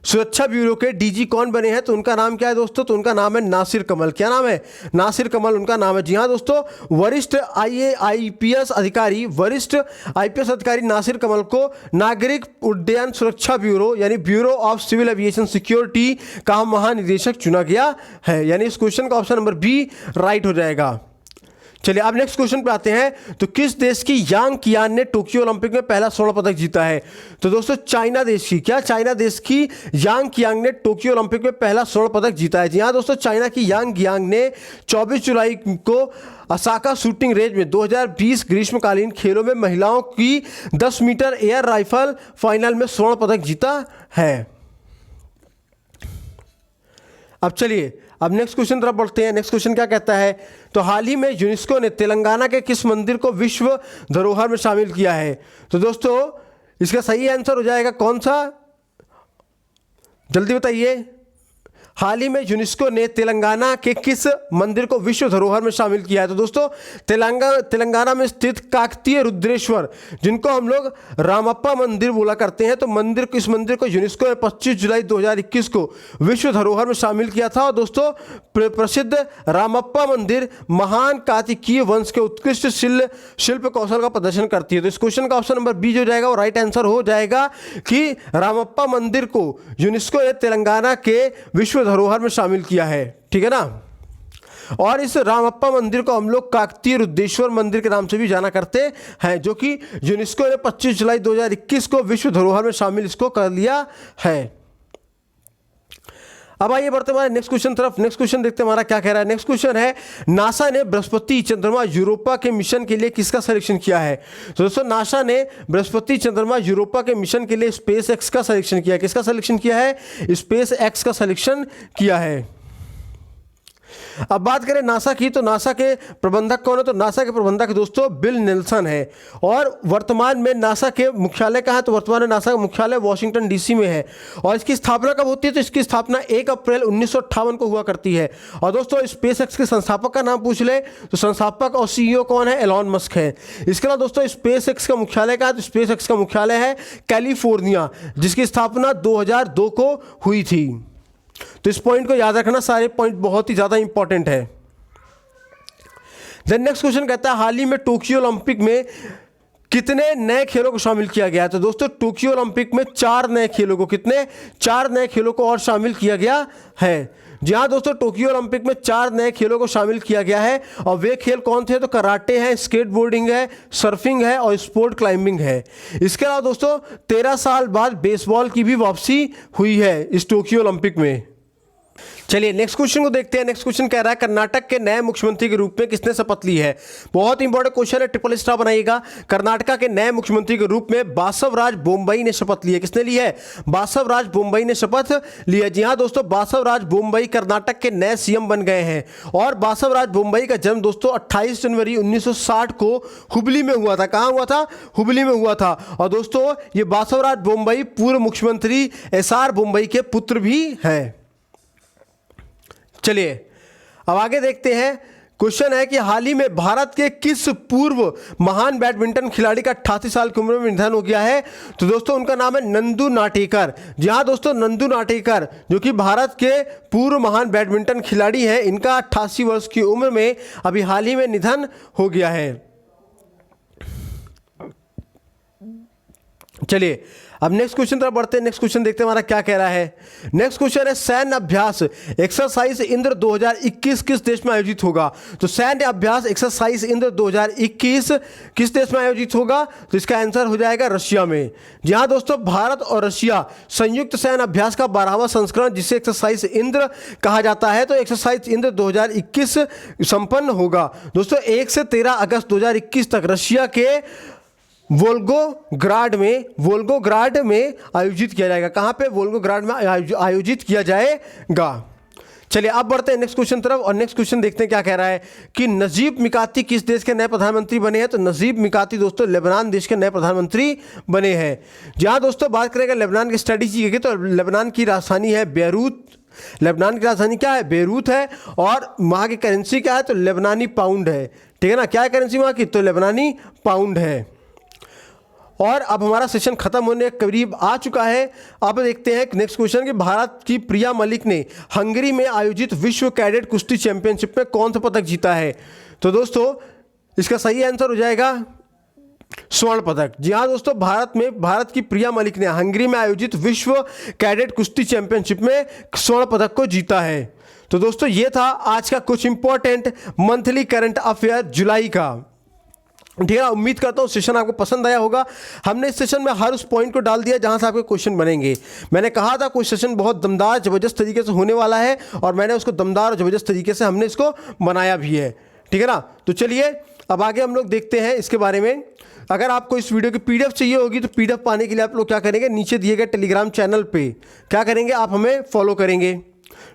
A: सुरक्षा ब्यूरो के DG कौन बने हैं, तो उनका नाम क्या है दोस्तों, तो उनका नाम है नासिर कमल। क्या नाम है, नासिर कमल उनका नाम है। जी हाँ दोस्तों, वरिष्ठ IPS अधिकारी नासिर कमल को नागरिक उड्डयन सुरक्षा ब्यूरो यानी bureau of civil aviation security का महानिदेशक चुना गया है। यानी इस क्वेश्चन का ऑप्शन नंबर B राइट हो जाएगा। चलिए अब नेक्स्ट क्वेश्चन पे आते हैं। तो किस देश की यांग कियान ने टोक्यो ओलंपिक में पहला स्वर्ण पदक जीता है। तो दोस्तों चाइना देश की, क्या चाइना देश की यांग कियांग ने टोक्यो ओलंपिक में पहला स्वर्ण पदक जीता है। जी हाँ दोस्तों, चाइना की यांग कियांग ने 24 जुलाई को ओसाका शूटिंग रेंज में 2020 ग्रीष्मकालीन खेलों में महिलाओं की 10 मीटर एयर राइफल फाइनल में स्वर्ण पदक जीता है। अब चलिए अब नेक्स्ट क्वेश्चन तरफ बढ़ते हैं। नेक्स्ट क्वेश्चन क्या कहता है, तो हाल ही में यूनेस्को ने तेलंगाना के किस मंदिर को विश्व धरोहर में शामिल किया है। तो दोस्तों इसका सही आंसर हो जाएगा कौन सा, जल्दी बताइए। हाल ही में यूनेस्को ने तेलंगाना के किस मंदिर को विश्व धरोहर में शामिल किया है? तो दोस्तों तेलंगाना में स्थित काकतीय रुद्रेश्वर, जिनको हम लोग रामप्पा मंदिर बोला करते हैं, तो इस मंदिर को यूनेस्को ने 25 जुलाई 2021 को विश्व धरोहर में शामिल किया था। और दोस्तों प्रसिद्ध रामप्पा मंदिर महान काकतीय वंश के उत्कृष्ट शिल्प कौशल का प्रदर्शन करती है। तो इस क्वेश्चन का ऑप्शन नंबर बी जो जाएगा वो राइट आंसर हो जाएगा कि रामप्पा मंदिर को यूनेस्को ने तेलंगाना के विश्व धरोहर में शामिल किया है। ठीक है ना। और इस रामप्पा मंदिर को हम लोग काकतीय रुद्रेश्वर मंदिर के नाम से भी जाना करते हैं, जो कि यूनेस्को ने 25 जुलाई 2021 को विश्व धरोहर में शामिल इसको कर लिया है। अब आइए बढ़ते हमारे नेक्स्ट क्वेश्चन तरफ। नेक्स्ट क्वेश्चन देखते हैं हमारा क्या कह रहा है। नेक्स्ट क्वेश्चन है, नासा ने बृहस्पति, चंद्रमा, यूरोपा के मिशन के लिए किसका सिलेक्शन किया है? तो दोस्तों नासा ने बृहस्पति, चंद्रमा, यूरोपा के मिशन के लिए स्पेस एक्स का सिलेक्शन किया है। किसका सिलेक्शन किया है? स्पेस एक्स का सिलेक्शन किया है। अब बात करें नासा की, तो नासा के प्रबंधक कौन है? तो नासा के प्रबंधक दोस्तों बिल नेल्सन है। और वर्तमान में नासा के मुख्यालय कहाँ है? तो वर्तमान में नासा का मुख्यालय वॉशिंगटन डीसी में है। और इसकी स्थापना कब होती है? तो इसकी स्थापना 1 अप्रैल 1958 को हुआ करती है। और दोस्तों स्पेस एक्स के संस्थापक का नाम पूछ ले तो संस्थापक और सीईओ कौन है? एलॉन मस्क है। इसके अलावा दोस्तों स्पेस एक्स का मुख्यालय कहाँ है? तो स्पेस एक्स का मुख्यालय है कैलिफोर्निया, जिसकी स्थापना 2002 को हुई थी। तो इस पॉइंट को याद रखना, सारे पॉइंट बहुत ही ज़्यादा इंपॉर्टेंट है। देन नेक्स्ट क्वेश्चन कहता है, हाल ही में टोक्यो ओलंपिक में कितने नए खेलों को शामिल किया गया है? तो दोस्तों टोक्यो ओलंपिक में 4 नए खेलों को, कितने? 4 नए खेलों को और शामिल किया गया है। जी हाँ दोस्तों, टोक्यो ओलंपिक में 4 नए खेलों को शामिल किया गया है। और वे खेल कौन थे? तो कराटे है, स्केटबोर्डिंग है, सर्फिंग है और स्पोर्ट क्लाइंबिंग है। इसके अलावा दोस्तों 13 साल बाद बेसबॉल की भी वापसी हुई है इस टोक्यो ओलंपिक में। चलिए नेक्स्ट क्वेश्चन को देखते हैं। नेक्स्ट क्वेश्चन कह रहा है, कर्नाटक के नए मुख्यमंत्री के रूप में किसने शपथ ली है? बहुत इंपॉर्टेंट क्वेश्चन है, ट्रिपल स्टार बनाइएगा। कर्नाटक के नए मुख्यमंत्री के रूप में बासवराज बोम्मई ने शपथ ली है। किसने ली है? बासवराज बोम्मई ने शपथ ली है। जी हाँ दोस्तों, बासवराज बोम्मई कर्नाटक के नए सीएम बन गए हैं। और बासवराज बोम्मई का जन्म दोस्तों 28 जनवरी 1960 को हुबली में हुआ था। कहाँ हुआ था? हुबली में हुआ था। और दोस्तों ये बासवराज बोम्मई पूर्व मुख्यमंत्री एसआर बोम्मई के पुत्र भी हैं। चलिए अब आगे देखते हैं। क्वेश्चन है कि हाल ही में भारत के किस पूर्व महान बैडमिंटन खिलाड़ी का 88 साल की उम्र में निधन हो गया है? तो दोस्तों उनका नाम है नंदू नाटेकर। जी हाँ दोस्तों, नंदू नाटेकर जो कि भारत के पूर्व महान बैडमिंटन खिलाड़ी हैं, इनका 88 वर्ष की उम्र में अभी हाल ही में निधन हो गया है। चलिए अब नेक्स्ट क्वेश्चन तरफ बढ़ते हैं। नेक्स्ट क्वेश्चन देखते हैं हमारा क्या कह रहा है। नेक्स्ट क्वेश्चन है, सैन्य अभ्यास एक्सरसाइज इंद्र 2021 किस देश में आयोजित होगा? तो सैन्य अभ्यास एक्सरसाइज इंद्र 2021 किस देश में आयोजित होगा? तो इसका आंसर हो जाएगा रशिया में। जी हाँ दोस्तों, भारत और रशिया संयुक्त सैन्य अभ्यास का 12वां संस्करण, जिसे एक्सरसाइज इंद्र कहा जाता है, तो एक्सरसाइज इंद्र 2021 संपन्न होगा दोस्तों 1 से 13 अगस्त 2021 तक रशिया के वोल्गोग्राड में आयोजित किया जाएगा। कहाँ पे? वोल्गोग्राड में आयोजित किया जाएगा। चलिए अब बढ़ते हैं नेक्स्ट क्वेश्चन तरफ। और नेक्स्ट क्वेश्चन देखते हैं क्या कह रहा है कि नजीब मिकाती किस देश के नए प्रधानमंत्री बने हैं? तो नजीब मिकाती दोस्तों लेबनान देश के नए प्रधानमंत्री बने हैं। जहाँ दोस्तों बात करेंगे लेबनान की स्ट्रेटेजी की, तो लेबनान की राजधानी है बेरूत। लेबनान की राजधानी क्या है? बेरूत है। और वहाँ की करेंसी क्या है? तो लेबनानी पाउंड है। ठीक है ना। क्या है करेंसी वहाँ की? तो लेबनानी पाउंड है। और अब हमारा सेशन खत्म होने के करीब आ चुका है। अब देखते हैं नेक्स्ट क्वेश्चन कि भारत की प्रिया मलिक ने हंगरी में आयोजित विश्व कैडेट कुश्ती चैंपियनशिप में कौन सा पदक जीता है? तो दोस्तों इसका सही आंसर हो जाएगा स्वर्ण पदक। जी हाँ दोस्तों, भारत की प्रिया मलिक ने हंगरी में आयोजित विश्व कैडेट कुश्ती चैंपियनशिप में स्वर्ण पदक को जीता है। तो दोस्तों ये था आज का कुछ इंपॉर्टेंट मंथली करंट अफेयर जुलाई का। ठीक है, उम्मीद करता हूँ सेशन आपको पसंद आया होगा। हमने इस सेशन में हर उस पॉइंट को डाल दिया जहाँ से आपके क्वेश्चन बनेंगे। मैंने कहा था कोई सेशन बहुत दमदार ज़बरदस्त तरीके से होने वाला है, और मैंने उसको दमदार और ज़बरदस्त तरीके से हमने इसको बनाया भी है। ठीक है ना। तो चलिए अब आगे हम लोग देखते हैं इसके बारे में। अगर आपको इस वीडियो की पीडीएफ चाहिए होगी तो पीडीएफ पाने के लिए आप लोग क्या करेंगे, नीचे दिए गए टेलीग्राम चैनल पे क्या करेंगे, आप हमें फॉलो करेंगे।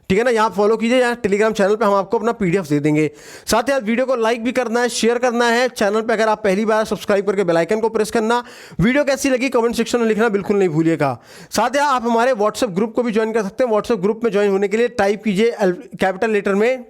A: ठीक है ना, यहाँ फॉलो कीजिए, यहाँ टेलीग्राम चैनल पे हम आपको अपना PDF दे देंगे। साथ ही आप वीडियो को लाइक भी करना है, शेयर करना है, चैनल पे अगर आप पहली बार सब्सक्राइब करके बेल आइकन को प्रेस करना। वीडियो कैसी लगी कमेंट सेक्शन में लिखना बिल्कुल नहीं भूलिएगा। साथ ही आप हमारे व्हाट्सएप ग्रुप को भी ज्वाइन कर सकते हैं। व्हाट्सएप ग्रुप में ज्वाइन होने के लिए टाइप कीजिए कैपिटल लेटर में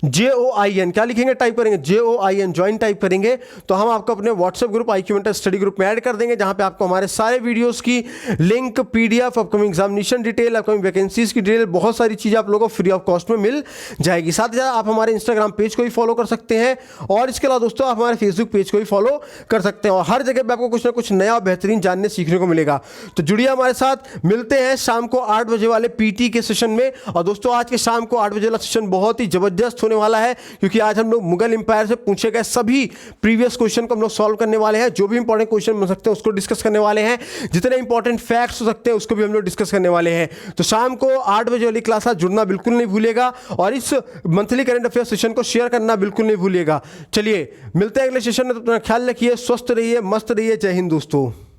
A: JOIN, क्या लिखेंगे, टाइप करेंगे JOIN, ज्वाइन टाइप करेंगे तो हम आपको अपने WhatsApp group IQ mentor study group में ऐड कर देंगे, जहां पे आपको हमारे सारे वीडियोस की link, PDF, upcoming examination detail, upcoming vacancies की डिटेल, बहुत सारी चीज़ें आप लोगों को फ्री ऑफ कॉस्ट में मिल जाएगी। साथ ही आप हमारे इंस्टाग्राम पेज को भी फॉलो कर सकते हैं और इसके अलावा दोस्तों आप हमारे फेसबुक पेज को भी फॉलो कर सकते हैं और हर जगह पर आपको कुछ ना कुछ नया और बेहतरीन जानने सीखने को मिलेगा। तो जुड़िए हमारे साथ, मिलते हैं शाम को 8 बजे वाले PT के सेशन में। और दोस्तों आज के शाम को 8 बजे वाला सेशन बहुत ही जबरदस्त होने वाला है, क्योंकि आज हम लोग मुगल एम्पायर से पूछे गए सभी प्रीवियस क्वेश्चन को हम लोग सॉल्व करने वाले हैं। जो भी इंपॉर्टेंट क्वेश्चन बन सकते हैं उसको डिस्कस करने वाले हैं, जितने इंपॉर्टेंट फैक्ट्स हो सकते हैं उसको भी हम लोग डिस्कस करने वाले हैं। तो शाम को 8 बजे वाली क्लास आज जुड़ना बिल्कुल नहीं भूलिएगा और इस मंथली करंट अफेयर सेशन को शेयर करना बिल्कुल नहीं भूलिएगा। चलिए मिलते हैं अगले सेशन में, तो अपना ख्याल रखिए, स्वस्थ रहिए, मस्त रहिए। जय हिंद दोस्तों।